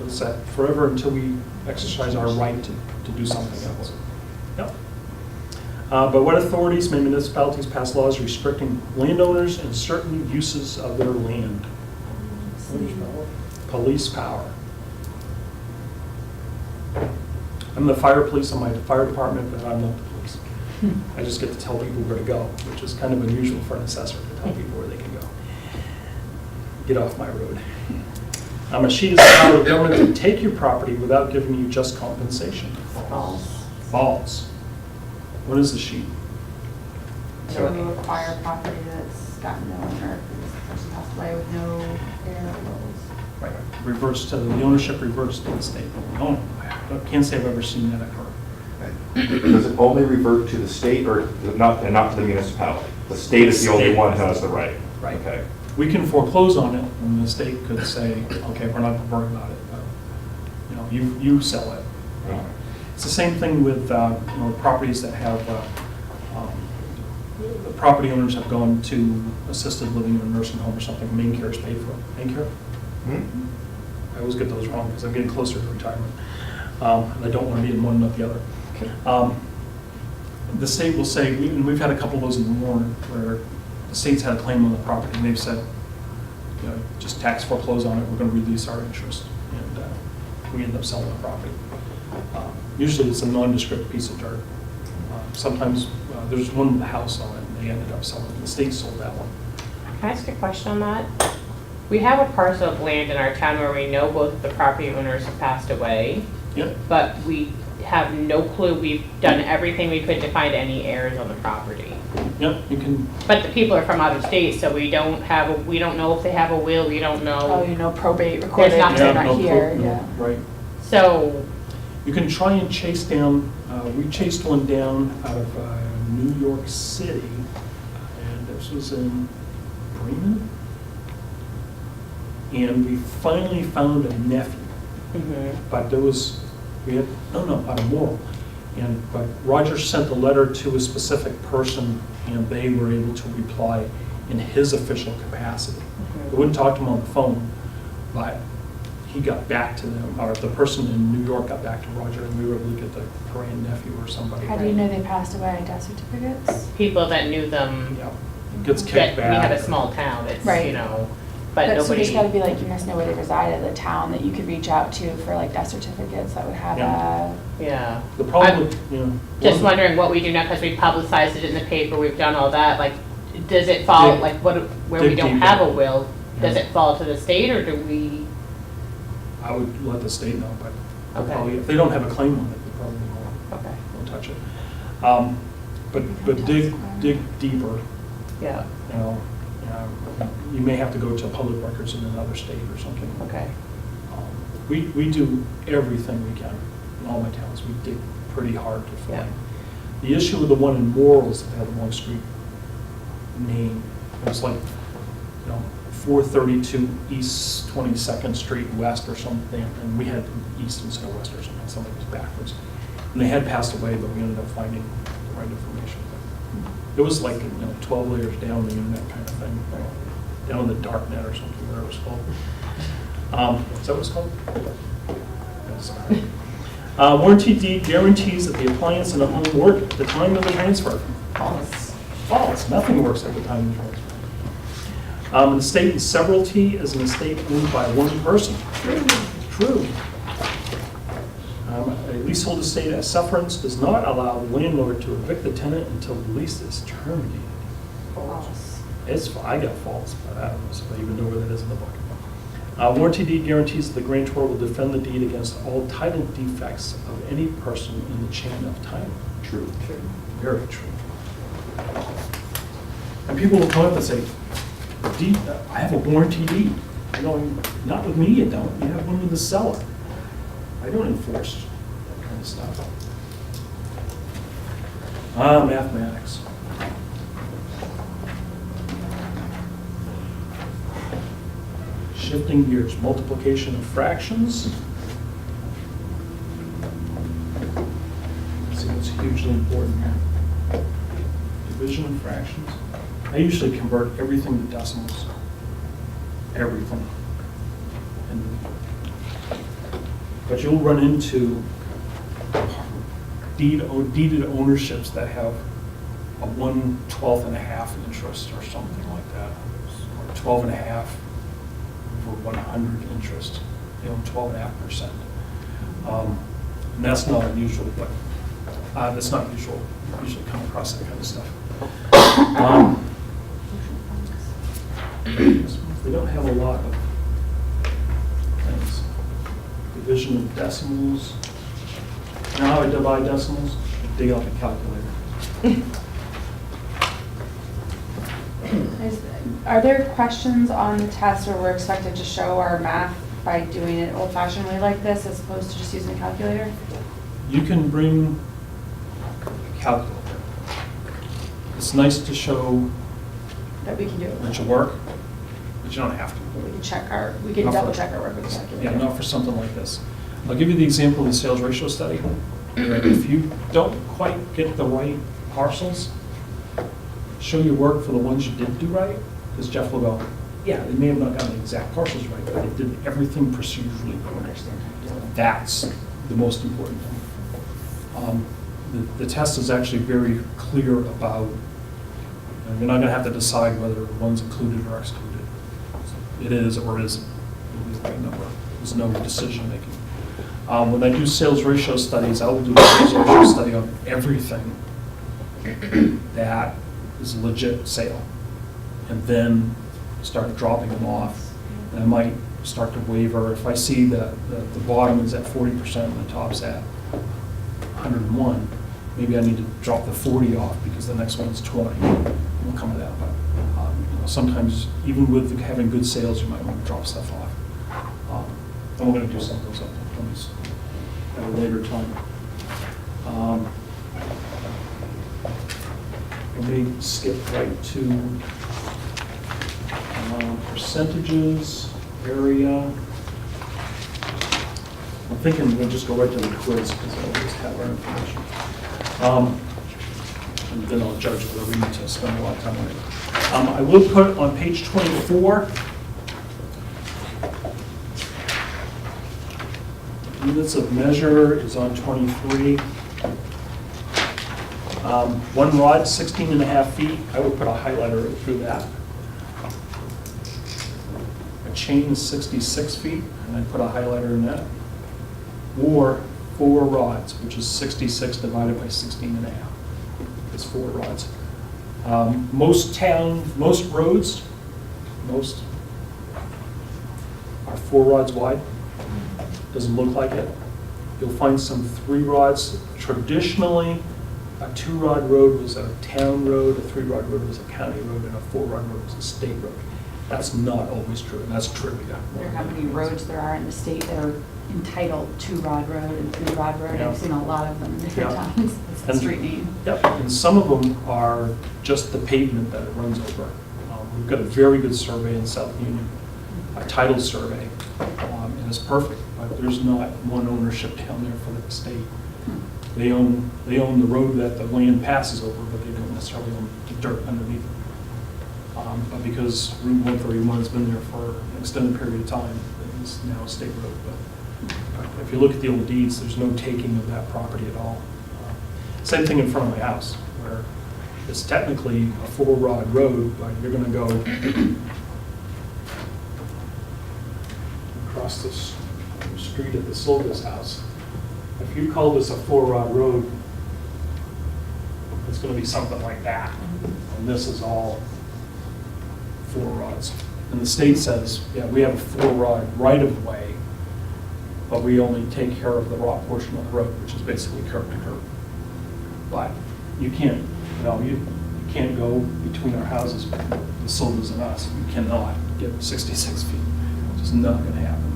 It's that forever until we exercise our right to do something else. Yep. But what authorities may municipalities pass laws restricting landowners and certain uses of their land? Police power. I'm the fire police on my fire department, but I'm not the police. I just get to tell people where to go, which is kind of unusual for an assessor to tell people where they can go. Get off my road. A sheet is the power of government to take your property without giving you just compensation. False. What is the sheet? To acquire property that's got no owner, this person passed away with no heir or wills. Right. Reverts to, the ownership reverts to the state. Oh, I can't say I've ever seen that occur. Does it only revert to the state or not, and not to the municipality? The state is the only State. one who has the right. Right. Okay. We can foreclose on it, and the state could say, okay, we're not worried about it, but, you sell it. It's the same thing with, properties that have, the property owners have gone to assisted living in a nursing home or something, main care is paid for. Main care? Hmm? I always get those wrong because I'm getting closer to retirement. And I don't want to be in one, not the other. The state will say, and we've had a couple of those in the warrant where the state's had a claim on the property and they've said, just tax foreclose on it, we're going to release our interest. And we end up selling the property. Usually it's a nondescript piece of dirt. Sometimes there's one with a house on it and they ended up selling it. The state sold that one. Can I ask a question on that? We have a parcel of land in our town where we know both the property owners have passed away, Yep. but we have no clue. We've done everything we could to find any heirs on the property. Yep, you can, But the people are from out of state, so we don't know if they have a will, we don't Oh, know. probate recorded, not- they're yeah, not here, no, yeah. right. So, You can try and chase down, we chased one down out of New York City, and this was in Bremen. And we finally found a nephew, but there was, out of Morrill. But Roger sent a letter to a specific person, and they were able to reply in his official capacity. They wouldn't talk to him on the phone, but he got back to them, or the person in New York got back to Roger, and we were able to get the grandnephew or somebody. How do you know they passed away? Death certificates? people that knew them, Yeah, it gets that kicked we back. have a small town, it's, Right. but So nobody. there's gotta be like, you must know where they reside at the town that you could reach out to for like death certificates that would have Yeah. Yeah. The problem with, Just wondering what we do now, because we publicized it in the paper, we've done all that, like, does it fall, Dig- like, where we dig don't deeper. have a will, does Yeah. it fall to the state, or do we? I would let the state know, but they'll Okay. probably, if they don't have a claim on it, they probably Okay, won't touch it. But dig deeper, yeah, you may have to go to public records in another state or something. okay. We do everything we can in all my towns. We dig pretty hard to Yeah. find. The issue with the one in Morrill is that they have a long street name. It was like, 432 East 22nd Street West or something, and we had East instead of West or something was backwards. And they had passed away, but we ended up finding the right information. It was like, 12 layers down the internet kind of thing, down the dark net or something, whatever it was called. Is that what it's called? Warranty deed guarantees that the appliance in the home work at the time of the transfer. False. False, nothing works at the time of the transfer. An estate in severalty is an estate owned by one person. True. A leasehold estate as sufferance does not allow the landlord to evict the tenant until the lease is terminated. False. I got false, but I don't know if I even know where that is in the book. Warranty deed guarantees that the grantor will defend the deed against all title defects of any person in the chain of title. True. Very true. And people will come up and say, deed, I have a warranty deed. You know, not with me, you don't. You have one with the seller. I don't enforce that kind of stuff. Mathematics. Shifting gears, multiplication of fractions. See what's hugely important here. Division of fractions. I usually convert everything to decimals. Everything. But you'll run into deeded ownerships that have a 1/12.5 interest or something like that, or 12.5 for 100 interest, 12.5%. And that's not unusual, but that's not usual. You usually come across that kind of stuff. We don't have a lot of things. Division of decimals. You know how I divide decimals? I dig out the calculator. Are there questions on the test where we're expected to show our math by doing it old-fashioned way like this as opposed to just using a calculator? You can bring a calculator. It's nice to show That we can do it. that you work, but you don't have to. We can double check our work with a calculator. Yeah, not for something like this. I'll give you the example of the sales ratio study. If you don't quite get the right parcels, show your work for the ones you did do right, because Jeff will go, yeah, they may have not gotten the exact parcels right, but they did everything procedurally correct. That's the most important thing. The test is actually very clear about, you're not going to have to decide whether one's included or excluded. It is or isn't. It'll be the right number. There's no decision making. When I do sales ratio studies, I will do a sales ratio study on everything that is a legit sale, and then start dropping them off. And I might start to waver. If I see that the bottom is at 40% and the top's at 101, maybe I need to drop the 40 off because the next one's 20. We'll come to that, but sometimes even with having good sales, you might want to drop stuff off. And we're going to do some of those things at a later time. Let me skip right to percentages, area. I'm thinking we'll just go right to the quiz because I always have our information. And then I'll judge whether we need to spend a lot of time on it. I will put on page 24, units of measure is on 23. One rod, 16.5 feet. I would put a highlighter through that. A chain is 66 feet, and I put a highlighter in that. Or 4 rods, which is 66 divided by 16.5. It's 4 rods. Most roads are 4 rods wide. Doesn't look like it. You'll find some 3 rods. Traditionally, a 2-rod road was a town road, a 3-rod road was a county road, and a 4-rod road was a state road. That's not always true, and that's trivia. There are how many roads there are in the state that are entitled 2-rod road and 3-rod road. Yeah. I've seen a lot of them in different Yeah. towns. It's the And- street name. Yep, and some of them are just the pavement that it runs over. We've got a very good survey in South Union, a title survey, and it's perfect, but there's not one ownership down there for the state. They own the road that the land passes over, but they don't necessarily own the dirt underneath it. But because Route 131 has been there for an extended period of time, it's now a state road, but if you look at the old deeds, there's no taking of that property at all. Same thing in front of my house, where it's technically a four-rod road, but you're gonna go across this street at the Silva's house. If you call this a four-rod road, it's gonna be something like that. And this is all four rods. And the state says, yeah, we have a four-rod right-of-way, but we only take care of the raw portion of the road, which is basically curb to curb. But you can't, you can't go between our houses, the Silvas and us. You cannot get 66 feet. It's just not gonna happen.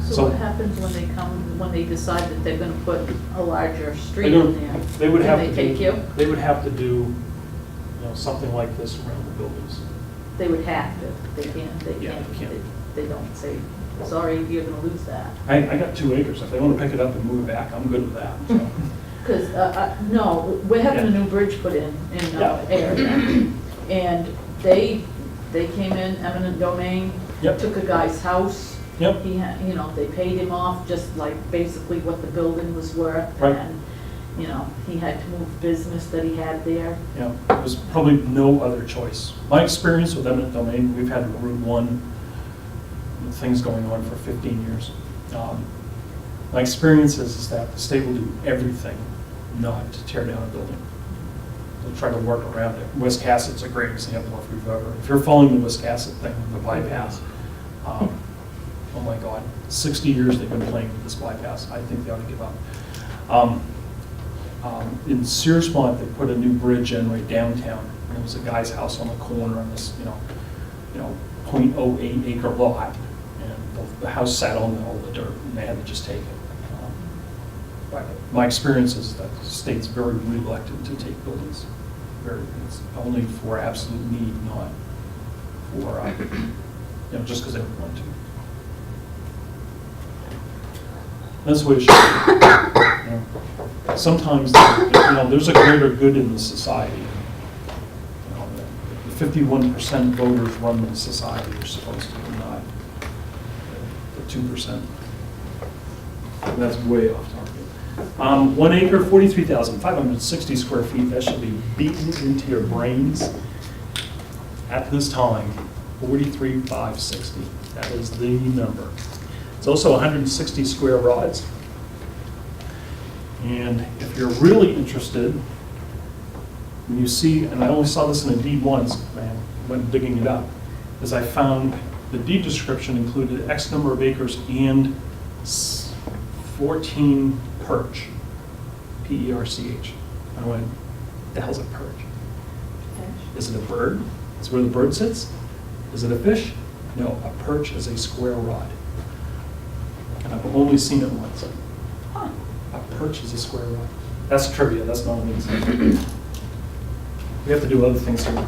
So what happens when they decide that they're gonna put a larger street They don't- in there? They would Can have they to take do, you? they would have to do, something like this around the buildings. They would have to, they can't, Yeah, they can't. they don't say, sorry, you're gonna lose that. I got 2 acres. If they wanna pick it up and move it back, I'm good with that. So. Because, no, we're having a new bridge put in Yeah. area. And they came in, eminent domain, Yep. took a guy's house. Yep. He had, they paid him off just like basically what the building was worth. Right. And, he had to move business that he had there. Yeah, there was probably no other choice. My experience with eminent domain, we've had Route 1, things going on for 15 years. My experience is that the state will do everything not to tear down a building. They'll try to work around it. Wiscasset's a great example if you're following the Wiscasset thing, the bypass. Oh my God, 60 years they've been playing with this bypass. I think they ought to give up. In Searsmont, they put a new bridge in right downtown. And it was a guy's house on the corner on this, 0.08 acre lot. And the house sat on all the dirt and they had to just take it. But my experience is that the state's very reluctant to take buildings. It's only for absolute need, not for, just because they don't want to. That's the way it should be. Sometimes, there's a greater good in the society. The 51% voters run the society, they're supposed to, not the 2%. And that's way off target. 1 acre, 43,560 square feet, that should be beaten into your brains. At this time, 43,560, that is the number. It's also 160 square rods. And if you're really interested, when you see, and I only saw this in a deed once, I went digging it up, is I found the deed description included X number of acres and 14 perch, P-E-R-C-H. I went, the hell's a perch? Is it a bird? Is where the bird sits? Is it a fish? No, a perch is a square rod. And I've only seen it once. A perch is a square rod. That's trivia, that's not an example. We have to do other things here.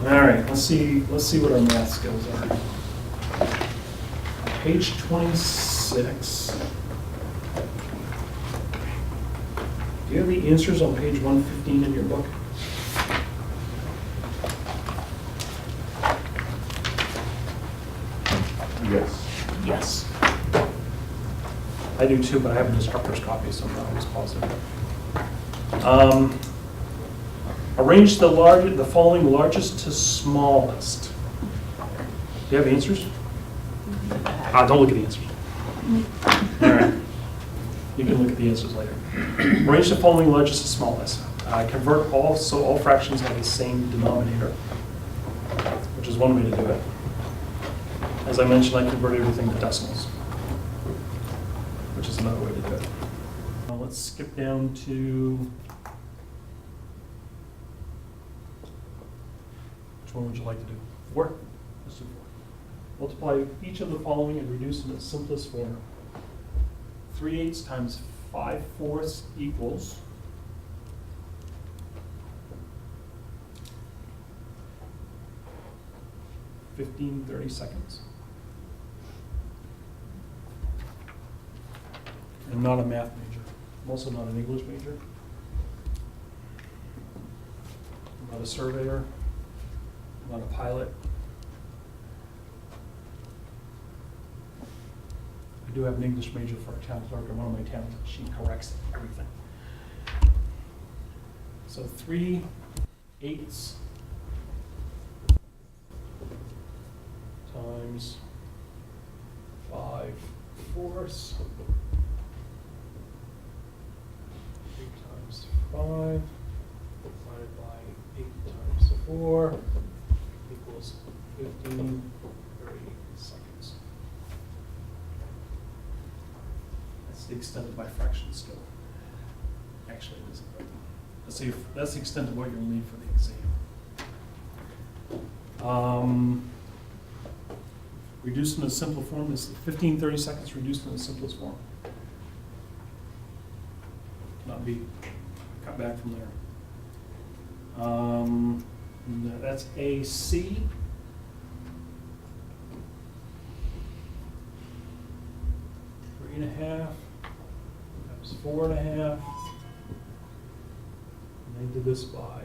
All right, let's see what our math skills are. Page 26. Do you have the answers on page 115 in your book? Yes. Yes. I do too, but I have an instructor's copy, so I'm not always positive. Arrange the following largest to smallest. Do you have answers? Don't look at the answers. All right. You can look at the answers later. Arrange the following largest to smallest. Convert all, so all fractions have the same denominator, which is one way to do it. As I mentioned, I converted everything to decimals, which is another way to do it. Now let's skip down to, which one would you like to do? 4? Let's do 4. Multiply each of the following and reduce in its simplest form. 3/8 times 5/4 equals 15/32. I'm not a math major. I'm also not an English major. I'm not a surveyor. I'm not a pilot. do have an English major for a town clerk in one of my towns. She corrects everything. So 3/8 times 5/4. 3 times 5 divided by 8 times 4 equals 15/30 seconds. That's the extent of my fraction skill. Actually, it isn't, but that's the extent of what you'll need for the exam. Reduced in a simple form is 15/30 seconds reduced in the simplest form. Cannot be cut back from there. That's AC. Three and a half. That was 4.5. And I did this by.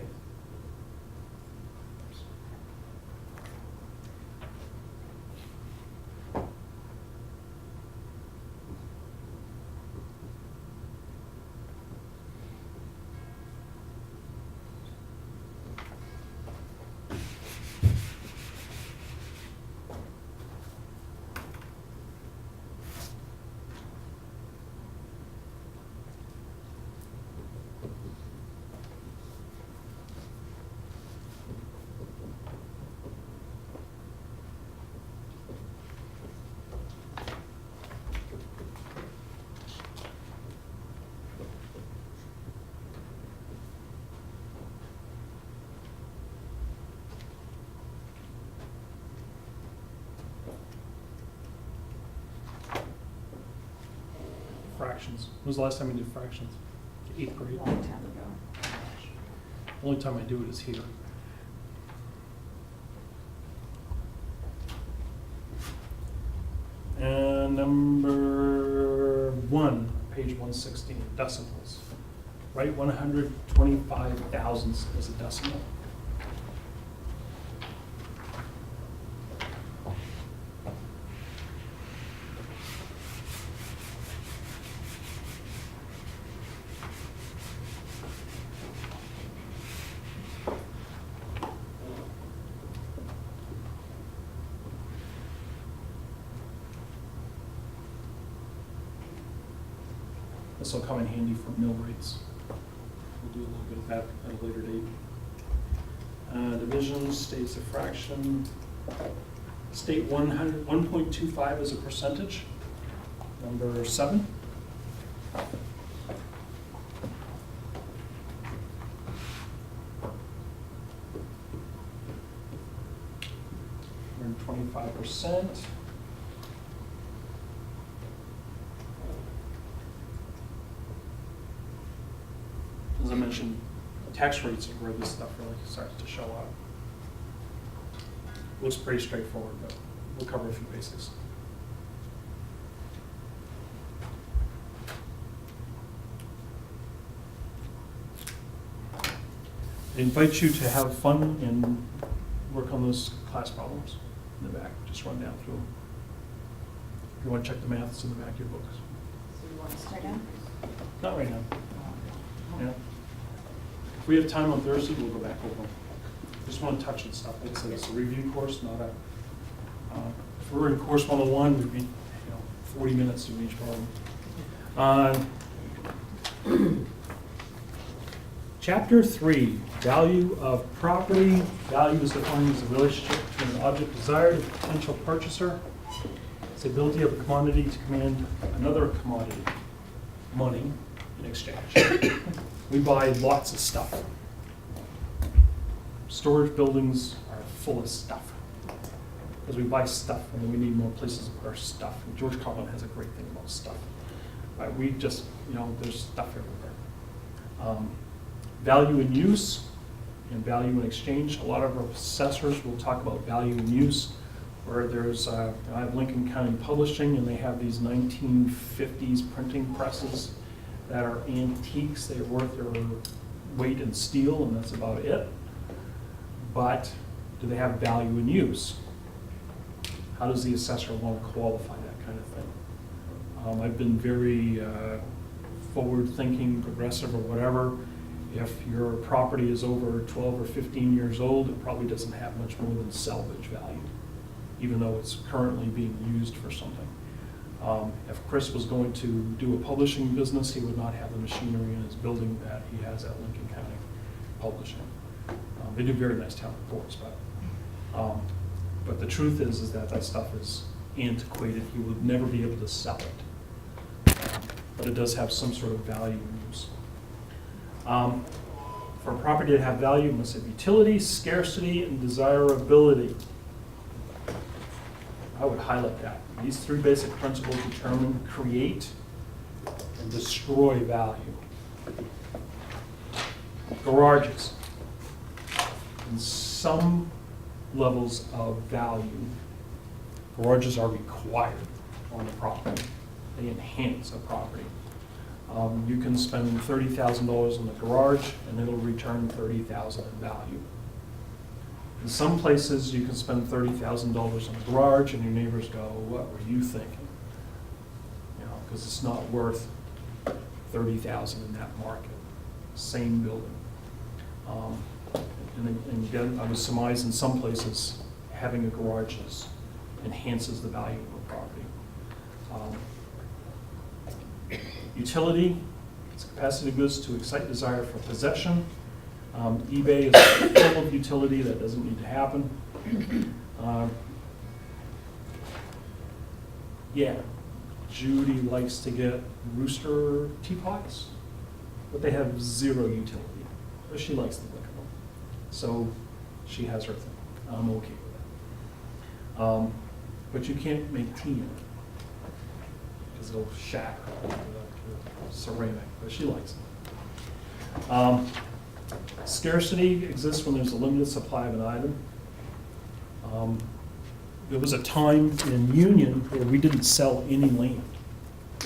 Fractions. When was the last time you did fractions? 8th grade? A long time ago. Only time I do it is here. And number 1, page 116, decimals. Write 125 thousandths as a decimal. This will come in handy for mill rates. We'll do a little bit of that at a later date. Division, states a fraction. State 1.25 as a percentage. Number 7. We're in 25%. As I mentioned, tax rates are where this stuff really starts to show up. Looks pretty straightforward, but we'll cover a few basics. I invite you to have fun and work on those class problems in the back. Just run down through them. If you want to check the math, it's in the back of your books. So you want to start now? Not right now. Yeah. If we have time on Thursday, we'll go back over them. Just want to touch on stuff. Like I said, it's a review course, not a. If we were in course 101, we'd be 40 minutes to each problem. Chapter 3, value of property. Value is defined as the relationship between an object desired and a potential purchaser. It's the ability of a commodity to command another commodity, money, in exchange. We buy lots of stuff. Storage buildings are full of stuff. Because we buy stuff and then we need more places to put our stuff. And George Carlin has a great thing about stuff. We just, there's stuff everywhere. Value in use and value in exchange. A lot of our assessors will talk about value in use, where there's, I have Lincoln County Publishing, and they have these 1950s printing presses that are antiques. They're worth their weight in steel, and that's about it. But do they have value in use? How does the assessor want to qualify that kind of thing? I've been very forward-thinking, progressive, or whatever. If your property is over 12 or 15 years old, it probably doesn't have much more than salvage value, even though it's currently being used for something. If Chris was going to do a publishing business, he would not have the machinery in his building that he has at Lincoln County Publishing. They do very nice town reports, but the truth is that that stuff is antiquated. He would never be able to sell it. But it does have some sort of value and use. For a property to have value, it must have utility, scarcity, and desirability. I would highlight that. These three basic principles determine, create, and destroy value. Garages. In some levels of value, garages are required on the property. They enhance a property. You can spend $30,000 on the garage and it'll return $30,000 in value. In some places, you can spend $30,000 on a garage and your neighbors go, what were you thinking? You know, because it's not worth $30,000 in that market. Same building. And again, I would surmise in some places, having a garage enhances the value of a property. Utility, it's capacity of goods to excite desire for possession. eBay is full of utility that doesn't need to happen. Yeah, Judy likes to get rooster teapots, but they have zero utility. But she likes the look of them. So she has her thing. I'm okay with that. But you can't make tea in it because it'll shatter the ceramic, but she likes it. Scarcity exists when there's a limited supply of an item. There was a time in Union where we didn't sell any land.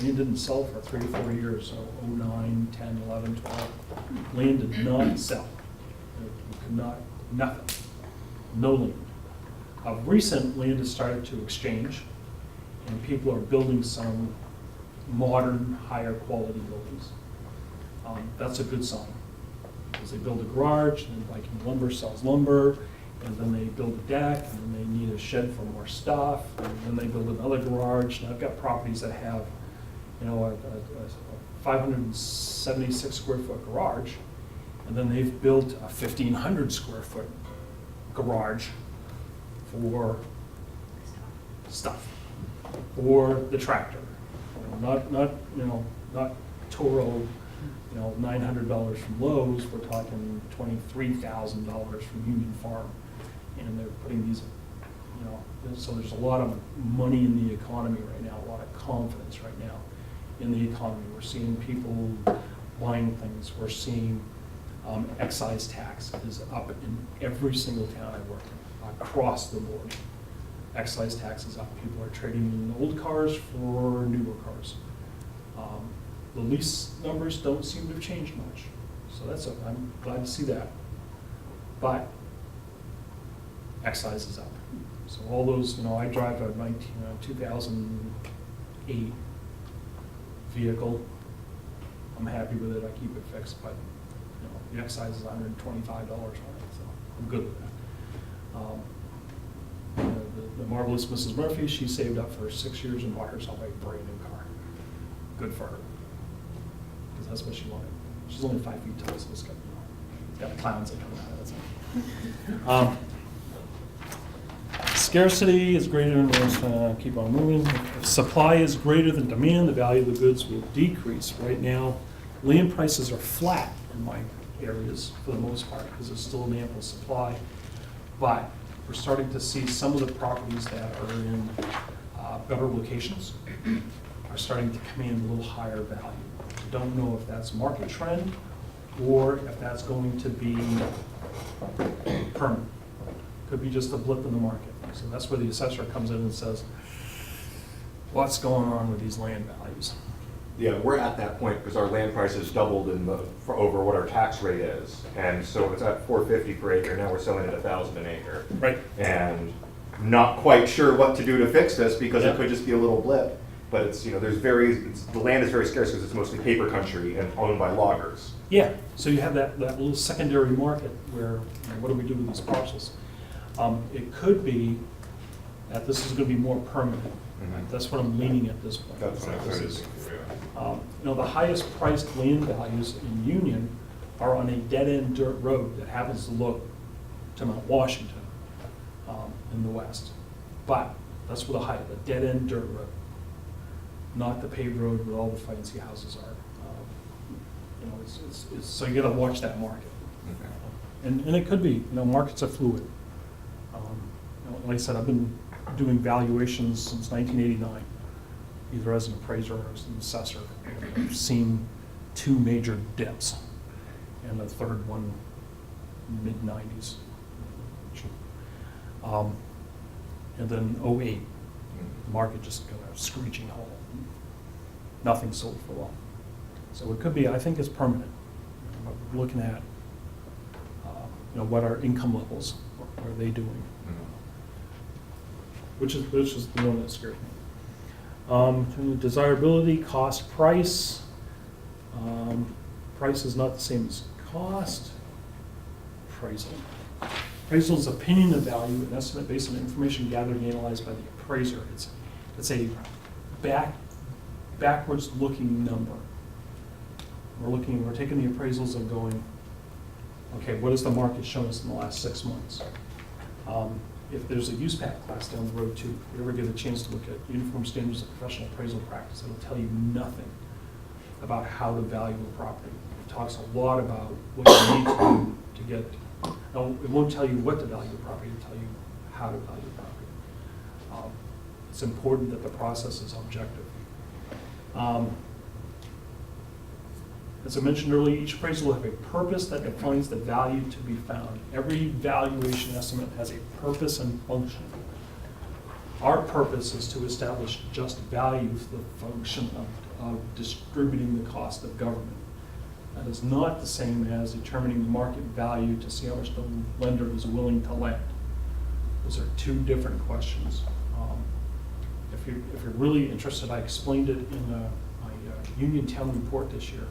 Land didn't sell for 3 or 4 years, so 09, 10, 11, 12. Land did not sell. You could not, nothing, no land. Of recent, land has started to exchange, and people are building some modern, higher quality buildings. That's a good sign. Because they build a garage, and then Viking Lumber sells lumber, and then they build a deck, and then they need a shed for more stuff, and then they build another garage. And I've got properties that have, you know, a 576 square foot garage, and then they've built a 1,500 square foot garage for stuff, for the tractor. You know, not Toro, you know, $900 from Lowe's. We're talking $23,000 from Union Farm, and they're putting these, you know, so there's a lot of money in the economy right now, a lot of confidence right now in the economy. We're seeing people buying things. We're seeing excise tax is up in every single town I work in, across the board. Excise tax is up. People are trading in old cars for newer cars. The lease numbers don't seem to have changed much, so I'm glad to see that. But excise is up. So all those, you know, I drive a 2008 vehicle. I'm happy with it. I keep it fixed, but you know, the excise is $125 on it, so I'm good with that. The marvelous Mrs. Murphy, she saved up for 6 years and bought herself a brand new car. Good for her. Because that's what she wanted. She's only 5 feet tall, so it's got clowns that come out of it. Scarcity is greater than, keep on moving. If supply is greater than demand, the value of the goods will decrease. Right now, land prices are flat in my areas for the most part because there's still an ample supply. But we're starting to see some of the properties that are in better locations are starting to command a little higher value. I don't know if that's market trend or if that's going to be permanent. Could be just a blip in the market. So that's where the assessor comes in and says, what's going on with these land values? Yeah, we're at that point because our land price has doubled for over what our tax rate is. And so it's at $450 per acre. Now we're selling at $1,000 an acre. Right. And not quite sure what to do to fix this because Yeah. it could just be a little blip. but it's, you know, the land is very scarce because it's mostly paper country and owned by loggers. Yeah, so you have that little secondary market where, you know, what do we do with these parcels? It could be that this is gonna be more permanent. Mhm. That's what I'm leaning at this point. That's what I This was is- thinking, You know, the highest priced land values in Union are on a dead-end dirt road that happens to look to Mount Washington in the west. But that's where the dead-end dirt road, not the paved road where all the fancy houses are. You know, so you gotta watch that market. And it could be, you know, markets are fluid. You know, like I said, I've been doing valuations since 1989, either as an appraiser or as an assessor. I've seen two major dips, and the third one, mid-90s. And then '08, the market just got a screeching halt. Nothing sold for long. So it could be, I think it's permanent. We're looking at, you know, what are income levels, what are they doing? Which is the one that scares me. Desirability, cost, price. Price is not the same as cost. Appraisal. Appraisal is opinion of value, an estimate based on information gathered and analyzed by the appraiser. It's a backwards looking number. We're taking the appraisals and going, okay, what has the market shown us in the last 6 months? If there's a USPAC class down the road too, if you ever get a chance to look at Uniform Standards of Professional Appraisal Practice, it'll tell you nothing about how to value a property. It talks a lot about what you need to do to get, it won't tell you what to value a property, it'll tell you how to value a property. It's important that the process is objective. As I mentioned earlier, each appraisal will have a purpose that defines the value to be found. Every valuation estimate has a purpose and function. Our purpose is to establish just value for the function of distributing the cost of government. That is not the same as determining the market value to see how much the lender is willing to lend. Those are two different questions. If you're really interested, I explained it in my Uniontown report this year.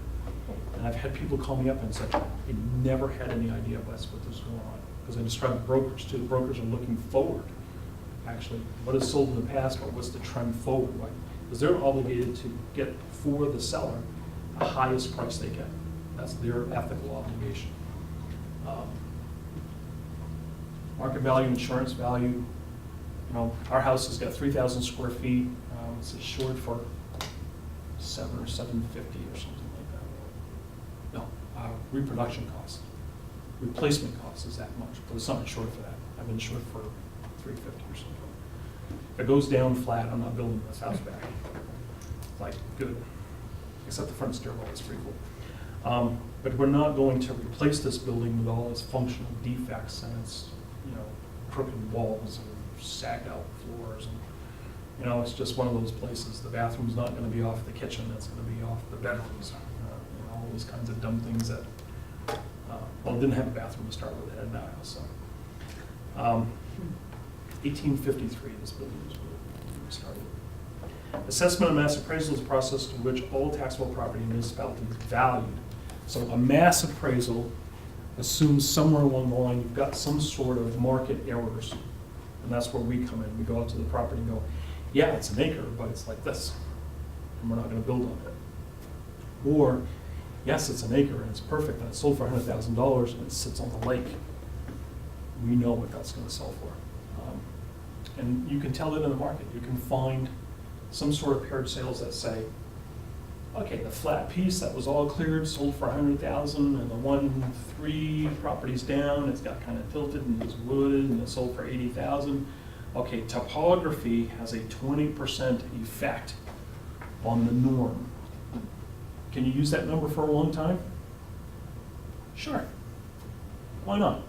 And I've had people call me up and said, they never had any idea what was going on. Because I described brokers too. The brokers are looking forward. Actually, what is sold in the past, but what's the trend forward? Right? Because they're obligated to get for the seller the highest price they get. That's their ethical obligation. Market value, insurance value. You know, our house has got 3,000 square feet. It's insured for $700 or $750 or something like that. No, reproduction costs, replacement costs is that much, but it's not insured for that. I've been insured for $350 or something. If it goes down flat, I'm not building this house back. It's like, good. Except the front stairwell is pretty cool. But we're not going to replace this building with all its functional defects and its, you know, crooked walls and sagged out floors. And, you know, it's just one of those places. The bathroom's not going to be off the kitchen. It's going to be off the bedrooms. You know, all those kinds of dumb things that, well, it didn't have a bathroom to start with. It had now. So, 1853, this building was when we started. Assessment of mass appraisal is a process in which all taxable property in municipality is valued. So a mass appraisal assumes somewhere along the line you've got some sort of market errors. And that's where we come in. We go out to the property and go, yeah, it's an acre, but it's like this. And we're not going to build on it. Or, yes, it's an acre and it's perfect and it's sold for $100,000 and it sits on the lake. We know what that's going to sell for. And you can tell it in the market. You can find some sort of paired sales that say, okay, the flat piece that was all cleared sold for $100,000, and the 3 properties down, it's got kind of tilted and it's wooded and it sold for $80,000. Okay, topography has a 20% effect on the norm. Can you use that number for a long time? Sure. Why not?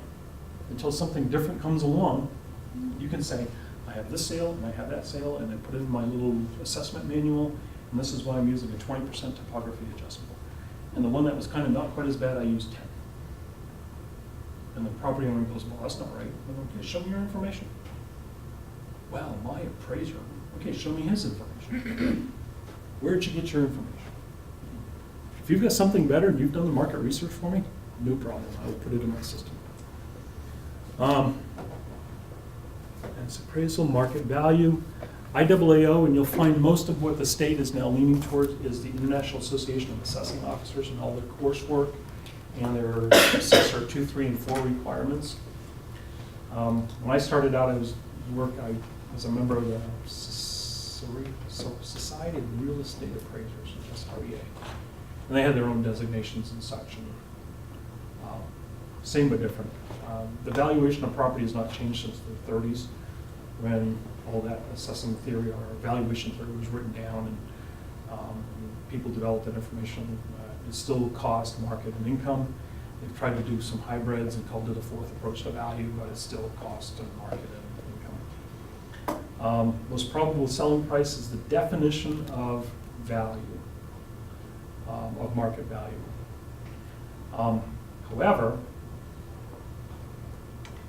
Until something different comes along, you can say, I have this sale and I have that sale, and I put it in my little assessment manual, and this is why I'm using a 20% topography adjustment. And the one that was kind of not quite as bad, I used 10. And the property owner goes, well, that's not right. Well, okay, show me your information. Well, my appraiser. Okay, show me his information. Where'd you get your information? If you've got something better and you've done the market research for me, no problem, I will put it in my system. That's appraisal, market value. IAAO, and you'll find most of what the state is now leaning towards is the International Association of Assessing Officers and all their coursework and their assessor 2, 3, and 4 requirements. When I started out, I was a member of the Society of Real Estate Appraisers, SREA. And they had their own designations and such. And, same but different. The valuation of property has not changed since the 30s, when all that assessing theory or valuation theory was written down, and people developed that information. It's still cost, market, and income. They've tried to do some hybrids and called it a fourth approach to value, but it's still cost and market and income. Most probable selling price is the definition of value, of market value. However,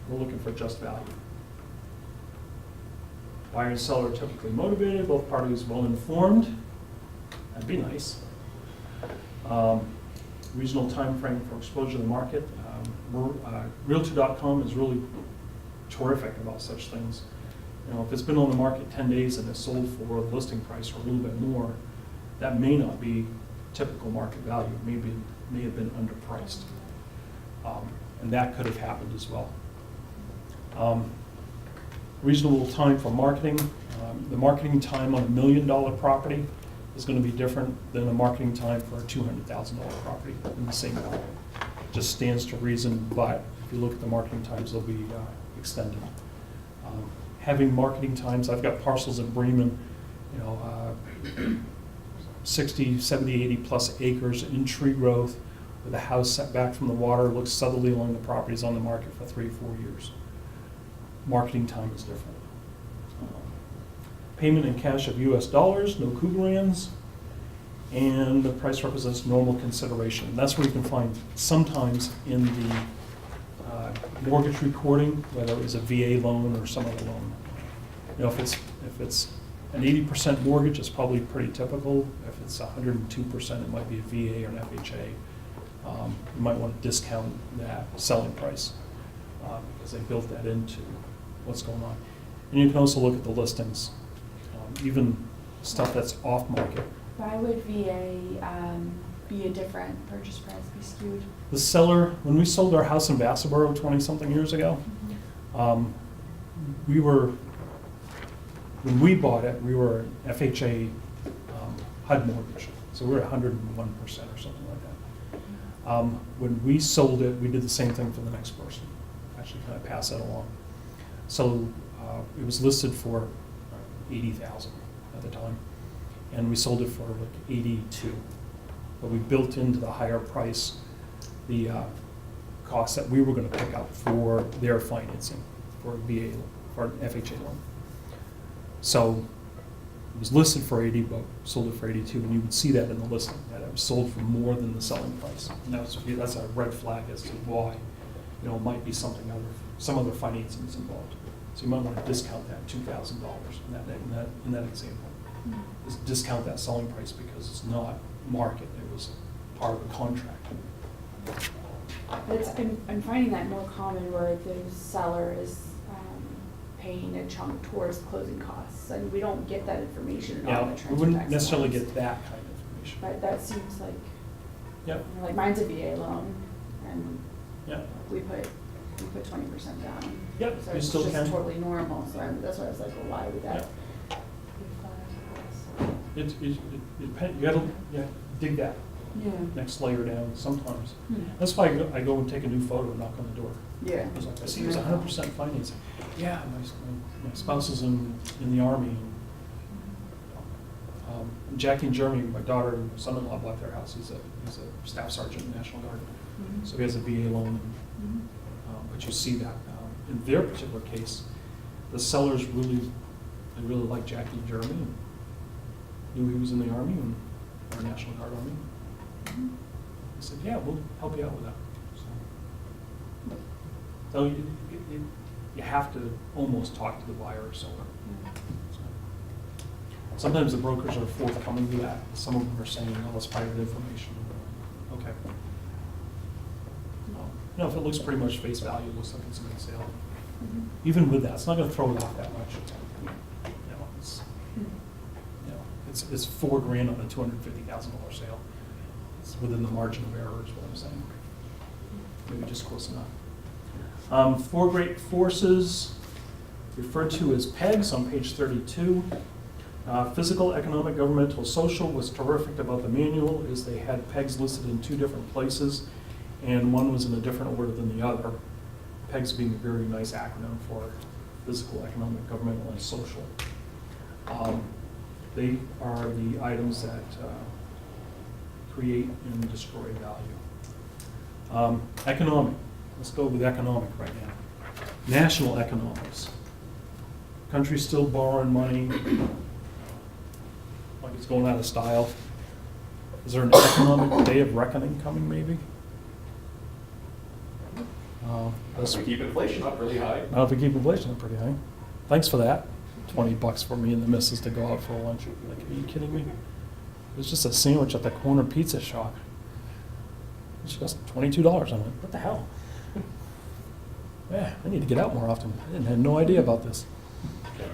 we're looking for just value. Buyer and seller are typically motivated, both parties well informed. That'd be nice. Reasonable time frame for exposure to the market. Realtor.com is really terrific about such things. You know, if it's been on the market 10 days and it's sold for the listing price or a little bit more, that may not be typical market value. Maybe may have been underpriced, and that could have happened as well. Reasonable time for marketing. The marketing time on $1 million property is going to be different than the marketing time for a $200,000 property in the same market. Just stands to reason, but if you look at the marketing times, they'll be extended. Having marketing times, I've got parcels in Bremen, 60, 70, 80 plus acres in tree growth, with a house set back from the water, looks southerly along the properties on the market for 3 or 4 years. Marketing time is different. Payment in cash of US dollars, no Kugarans, and the price represents normal consideration. And that's where you can find sometimes in the mortgage recording, whether it was a VA loan or some other loan. If it's an 80% mortgage, it's probably pretty typical. If it's 102%, it might be a VA or an FHA. You might want to discount that selling price because they built that into what's going on. And you can also look at the listings, even stuff that's off market. Why would VA be a different purchase price, be skewed? The seller, when we sold our house in Vassarboro 20-something years ago, when we bought it, we were an FHA HUD mortgage, so we were 101% or something like that. When we sold it, we did the same thing for the next person, actually kind of pass that along. So it was listed for $80,000 at the time, and we sold it for like $82,000. But we built into the higher price the costs that we were going to pick up for their financing for a VA, for an FHA loan. So it was listed for $80,000, but sold it for $82,000, and you would see that in the listing, that it was sold for more than the selling price. And that's a red flag as to why, it might be some other financing is involved. So you might want to discount that $2,000 in that example. Just discount that selling price because it's not market, it was part of the contract. But I'm finding that more common where the seller is paying a chunk towards closing costs, and we don't get that information on the transfer tax. We wouldn't necessarily loans. get that kind of information. But that seems like, Yep. like mine's a VA loan, and Yep. we put 20% down. Yep, So you it's still just can. totally normal, so that's why I was like, well, why would that? You gotta dig that Yeah. next layer down sometimes. Hmm. That's why I go and take a new photo and knock on the door. Yeah. I was like, I see it was 100% financing. Yeah, my spouse is in the Army. Jackie and Jeremy, my daughter and son-in-law bought their house. He's a staff sergeant in the National Guard. Mhm. So he has a VA loan. Mhm. But you see that in their particular case, the sellers really like Jackie and Jeremy and knew he was in the Army and our National Guard Army. Mhm. I said, yeah, we'll help you out with that. So you have to almost talk to the buyer or seller. Sometimes the brokers are forthcoming with that. Some of them are saying, oh, it's private information. Okay. No, if it looks pretty much face value, it looks like it's a good sale. Even with that, it's not gonna throw it off that much. It's $4,000 on a $250,000 sale. It's within the margin of error is what I'm saying. Maybe just close enough. Four great forces referred to as PEGs on page 32. Physical, economic, governmental, social. What's terrific about the manual is they had PEGs listed in 2 different places, and one was in a different order than the other. PEGs being a very nice acronym for physical, economic, governmental, and social. They are the items that create and destroy value. Economic. Let's go with economic right now. National economics. Country's still borrowing money, like it's going out of style. Is there an economic day of reckoning coming, maybe? Let's keep inflation up really high. Not if we keep inflation up pretty high. Thanks for that. $20 for me and the missus to go out for lunch. Like, are you kidding me? It was just a sandwich at the corner pizza shop. It's just $22 on it. What the hell? Yeah, I need to get out more often. I had no idea about this.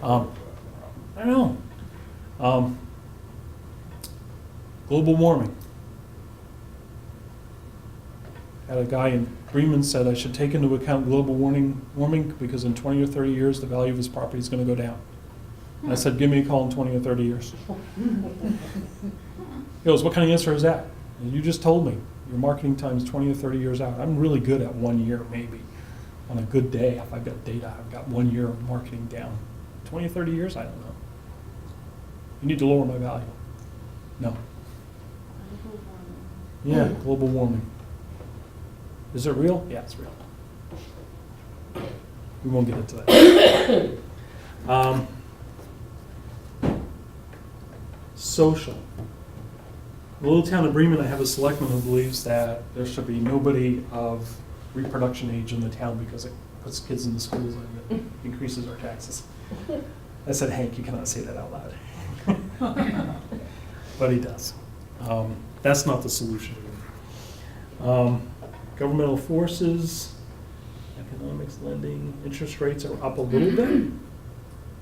I know. Global warming. Had a guy in Bremen said I should take into account global warming because in 20 or 30 years the value of his property is going to go down. And I said, give me a call in 20 or 30 years. He goes, what kind of answer is that? And you just told me your marketing time is 20 or 30 years out. I'm really good at 1 year, maybe. On a good day, if I've got data, I've got 1 year of marketing down. 20 or 30 years, I don't know. You need to lower my value. No. Yeah, global warming. Is it real? Yeah, it's real. We won't get into that. Social. The little town of Bremen, I have a selectman who believes that there should be nobody of reproduction age in the town because it puts kids in the schools and it increases our taxes. I said, Hank, you cannot say that out loud. But he does. That's not the solution. Governmental forces, economics, lending, interest rates are up a little bit.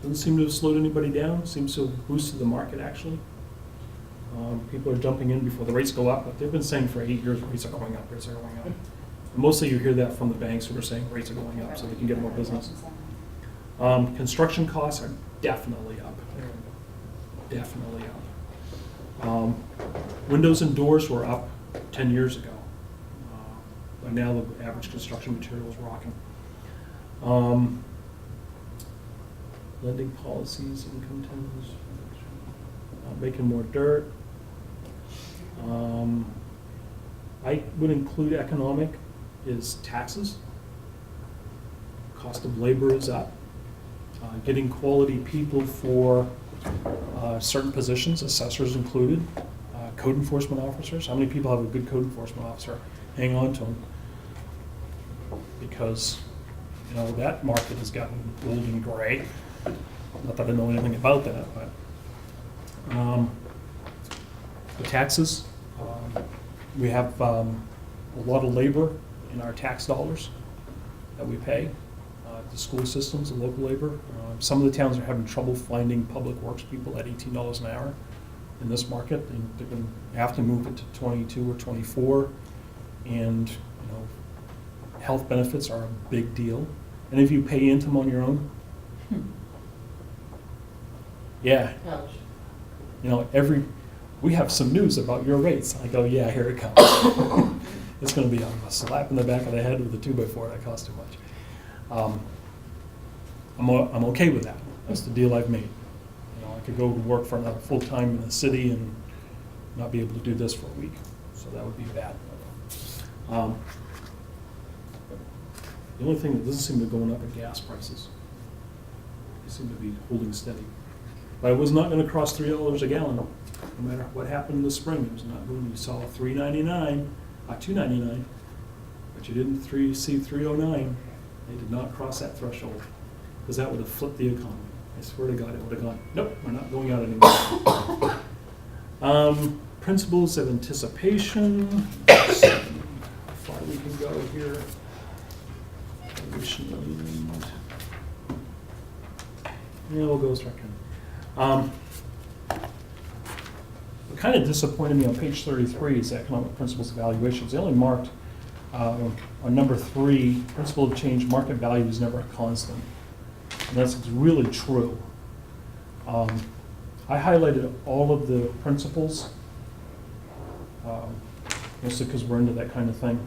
Doesn't seem to have slowed anybody down. Seems to have boosted the market, actually. People are jumping in before the rates go up, but they've been saying for 8 years rates are going up, rates are going up. And mostly you hear that from the banks who are saying rates are going up so they can get more business. Construction costs are definitely up. Definitely up. Windows and doors were up 10 years ago. But now the average construction material is rocking. Lending policies, income taxes, making more dirt. I would include economic is taxes. Cost of labor is up. Getting quality people for certain positions, assessors included, code enforcement officers. How many people have a good code enforcement officer? Hang on to them. Because, you know, that market has gotten old and gray. Not that I know anything about that, but the taxes, we have a lot of labor in our tax dollars that we pay. The school systems, the local labor. Some of the towns are having trouble finding public works people at $18 an hour in this market. They're going to have to move it to 22 or 24. And, you know, health benefits are a big deal. And if you pay into them on your own, yeah. Ouch. You know, we have some news about your rates. I go, yeah, here it comes. It's going to be a slap in the back of the head with a 2x4 that costs too much. I'm okay with that. That's the deal I've made. You know, I could go to work for another full-time in the city and not be able to do this for a week. So that would be bad. The only thing that doesn't seem to be going up are gas prices. They seem to be holding steady. But I was not going to cross $3 a gallon, no matter what happened in the spring. It was not going. You saw $3.99, $2.99, but you didn't see $3.09. They did not cross that threshold because that would have flipped the economy. I swear to God, it would have gone, nope, we're not going out anymore. Principles of anticipation. Let's see how far we can go here. Yeah, we'll go straight in. What kind of disappointed me on page 33 is economic principles evaluations. They only marked on number 3, principle of change, market value is never a constant. And that's really true. I highlighted all of the principles, mostly because we're into that kind of thing.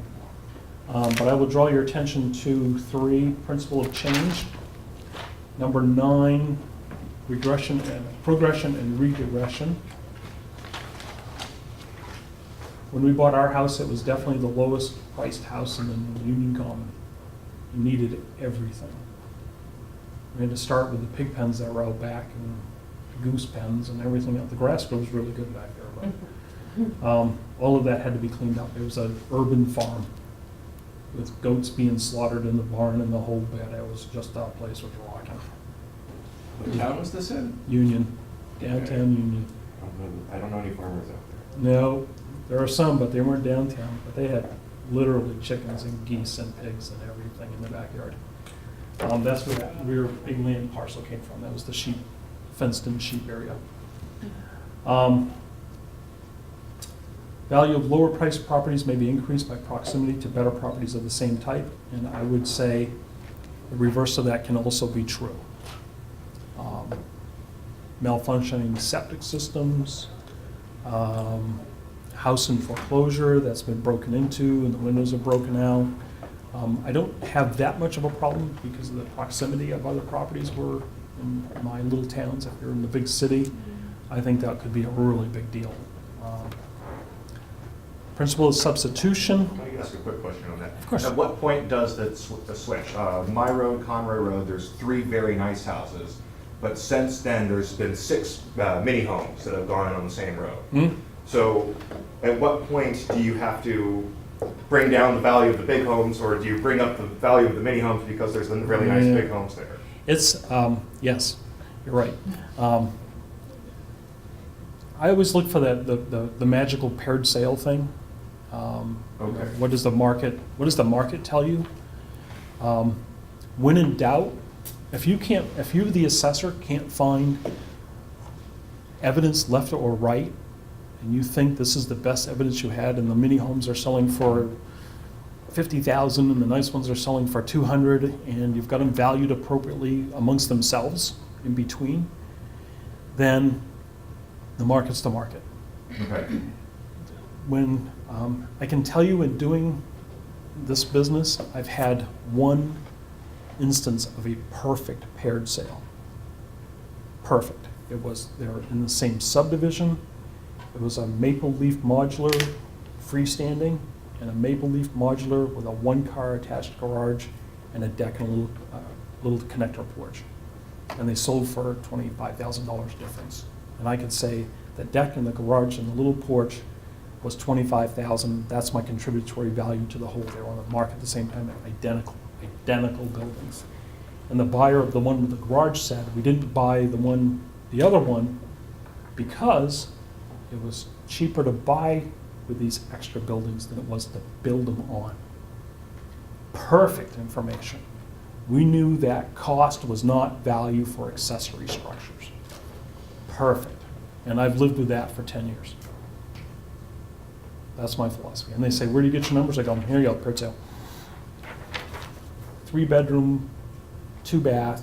But I will draw your attention to 3, principle of change. Number 9, progression and regression. When we bought our house, it was definitely the lowest priced house in the Union Common. It needed everything. We had to start with the pig pens that were out back and goose pens and everything else. The grass grows really good back there, but all of that had to be cleaned up. It was an urban farm with goats being slaughtered in the barn and the whole bit. It was just, that place was rocking. What town was this in? Union, downtown Union. I don't know any farmers out there. No, there are some, but they weren't downtown. But they had literally chickens and geese and pigs and everything in the backyard. That's where that rear big land parcel came from. That was the sheep, fenced-in sheep area. Value of lower priced properties may be increased by proximity to better properties of the same type. And I would say the reverse of that can also be true. Malfunctioning septic systems, house in foreclosure that's been broken into and the windows are broken out. I don't have that much of a problem because of the proximity of other properties were in my little towns. If you're in the big city, I think that could be a really big deal. Principle of substitution. Can I ask a quick question on that? Of course. At what point does the switch? My road, Conroy Road, there's 3 very nice houses, but since then, there's been 6 mini homes that have gone in on the same road. Hmm? So at what point do you have to bring down the value of the big homes, or do you bring up the value of the mini homes because there's the really nice big homes there? It's, yes, you're right. I always look for the magical paired sale thing. Okay. What does the market tell you? When in doubt, if you, the assessor, can't find evidence left or right, and you think this is the best evidence you had, and the mini homes are selling for $50,000 and the nice ones are selling for $200,000, and you've got them valued appropriately amongst themselves in between, then the market's the market. Okay. When I can tell you, in doing this business, I've had one instance of a perfect paired sale. Perfect. It was, they were in the same subdivision. It was a Maple Leaf modular freestanding and a Maple Leaf modular with a 1-car attached garage and a deck and a little connector porch. And they sold for $25,000 difference. And I could say the deck and the garage and the little porch was $25,000. That's my contributory value to the whole. They were on the market at the same time, identical buildings. And the buyer of the one with the garage said, we didn't buy the other one, because it was cheaper to buy with these extra buildings than it was to build them on. Perfect information. We knew that cost was not value for accessory structures. Perfect. And I've lived with that for 10 years. That's my philosophy. And they say, where do you get your numbers? I go, here you go, paired sale. 3-bedroom, 2-bath,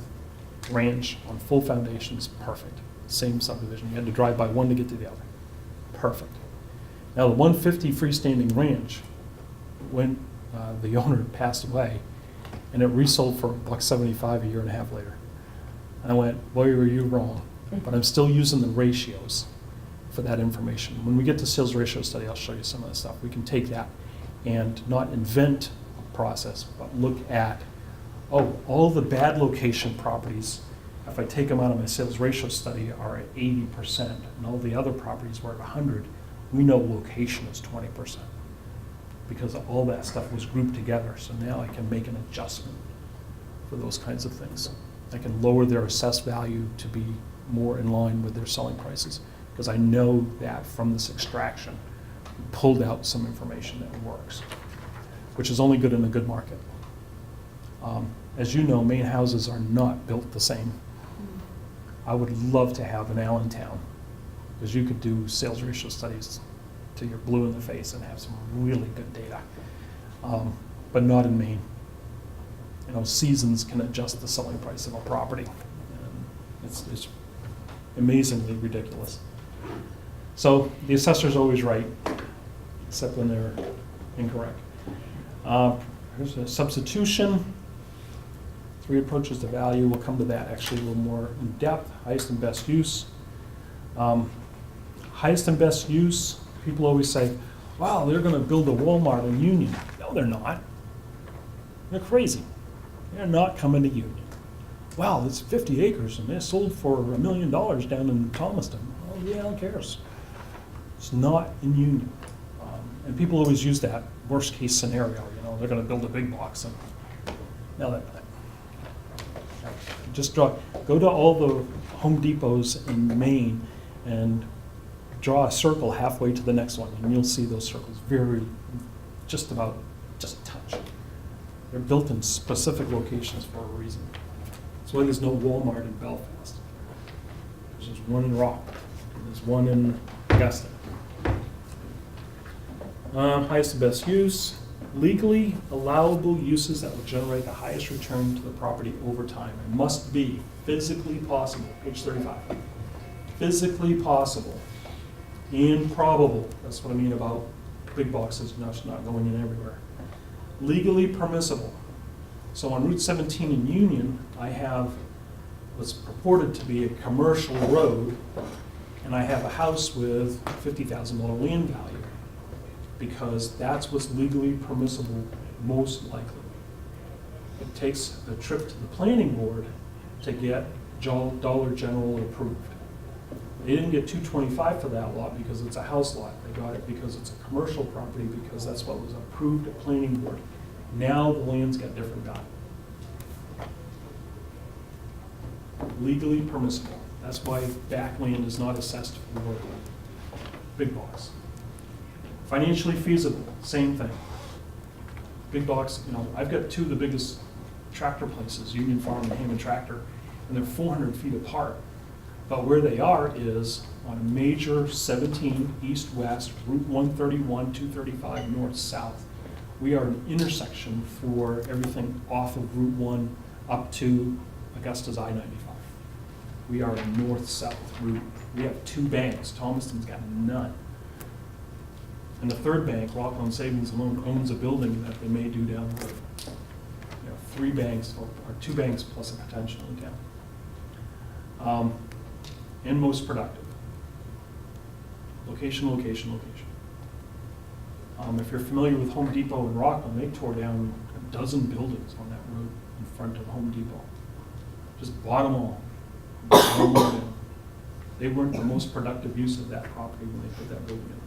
ranch on full foundations, perfect. Same subdivision. You had to drive by one to get to the other. Perfect. Now the 150 freestanding ranch, when the owner passed away, and it resold for $175 a year and a half later. I went, boy, were you wrong. But I'm still using the ratios for that information. When we get to sales ratio study, I'll show you some of the stuff. We can take that and not invent a process, but look at, all the bad location properties, if I take them out of my sales ratio study, are at 80%, and all the other properties were at 100. We know location is 20%, because all that stuff was grouped together. So now I can make an adjustment for those kinds of things. I can lower their assessed value to be more in line with their selling prices. Because I know that from this extraction, we pulled out some information that works, which is only good in a good market. As you know, Maine houses are not built the same. I would love to have an Allentown, because you could do sales ratio studies till you're blue in the face and have some really good data, but not in Maine. You know, seasons can adjust the selling price of a property. And it's amazingly ridiculous. So the assessor's always right, except when they're incorrect. Here's a substitution. 3 approaches to value. We'll come to that actually a little more in depth. Highest and best use. Highest and best use, people always say, wow, they're going to build a Walmart in Union. No, they're not. They're crazy. They're not coming to Union. Wow, it's 50 acres and they're sold for $1 million down in Thomaston. Well, yeah, who cares? It's not in Union. And people always use that worst case scenario, you know, they're going to build a big box. And no, they're not. Just go to all the Home Depots in Maine and draw a circle halfway to the next one, and you'll see those circles just a touch. They're built in specific locations for a reason. That's why there's no Walmart in Belfast. There's one in Rockland, and there's one in Augusta. Highest and best use. Legally allowable uses that will generate the highest return to the property over time. It must be physically possible, page 35. Physically possible and probable. That's what I mean about big boxes not going in everywhere. Legally permissible. So on Route 17 in Union, I have what's purported to be a commercial road, and I have a house with $50,000 land value, because that's what's legally permissible most likely. It takes a trip to the planning board to get Dollar General approved. They didn't get $225 for that lot because it's a house lot. They got it because it's a commercial property, because that's what was approved at planning board. Now the land's got different value. Legally permissible. That's why backland is not assessed for big box. Financially feasible, same thing. Big box, you know, I've got 2 of the biggest tractor places, Union Farm and Hammond Tractor, and they're 400 feet apart. But where they are is on a major 17 east-west, Route 131, 235 north-south. We are an intersection for everything off of Route 1 up to Augusta's I-95. We are a north-south route. We have 2 banks. Thomaston's got none. And the third bank, Rockland Savings and Loan, owns a building that they may do down the road. You know, 3 banks, or 2 banks plus a potential in town. And most productive. Location, location, location. If you're familiar with Home Depot in Rockland, they tore down a dozen buildings on that road in front of Home Depot. Just bought them all. They weren't the most productive use of that property when they put that building in.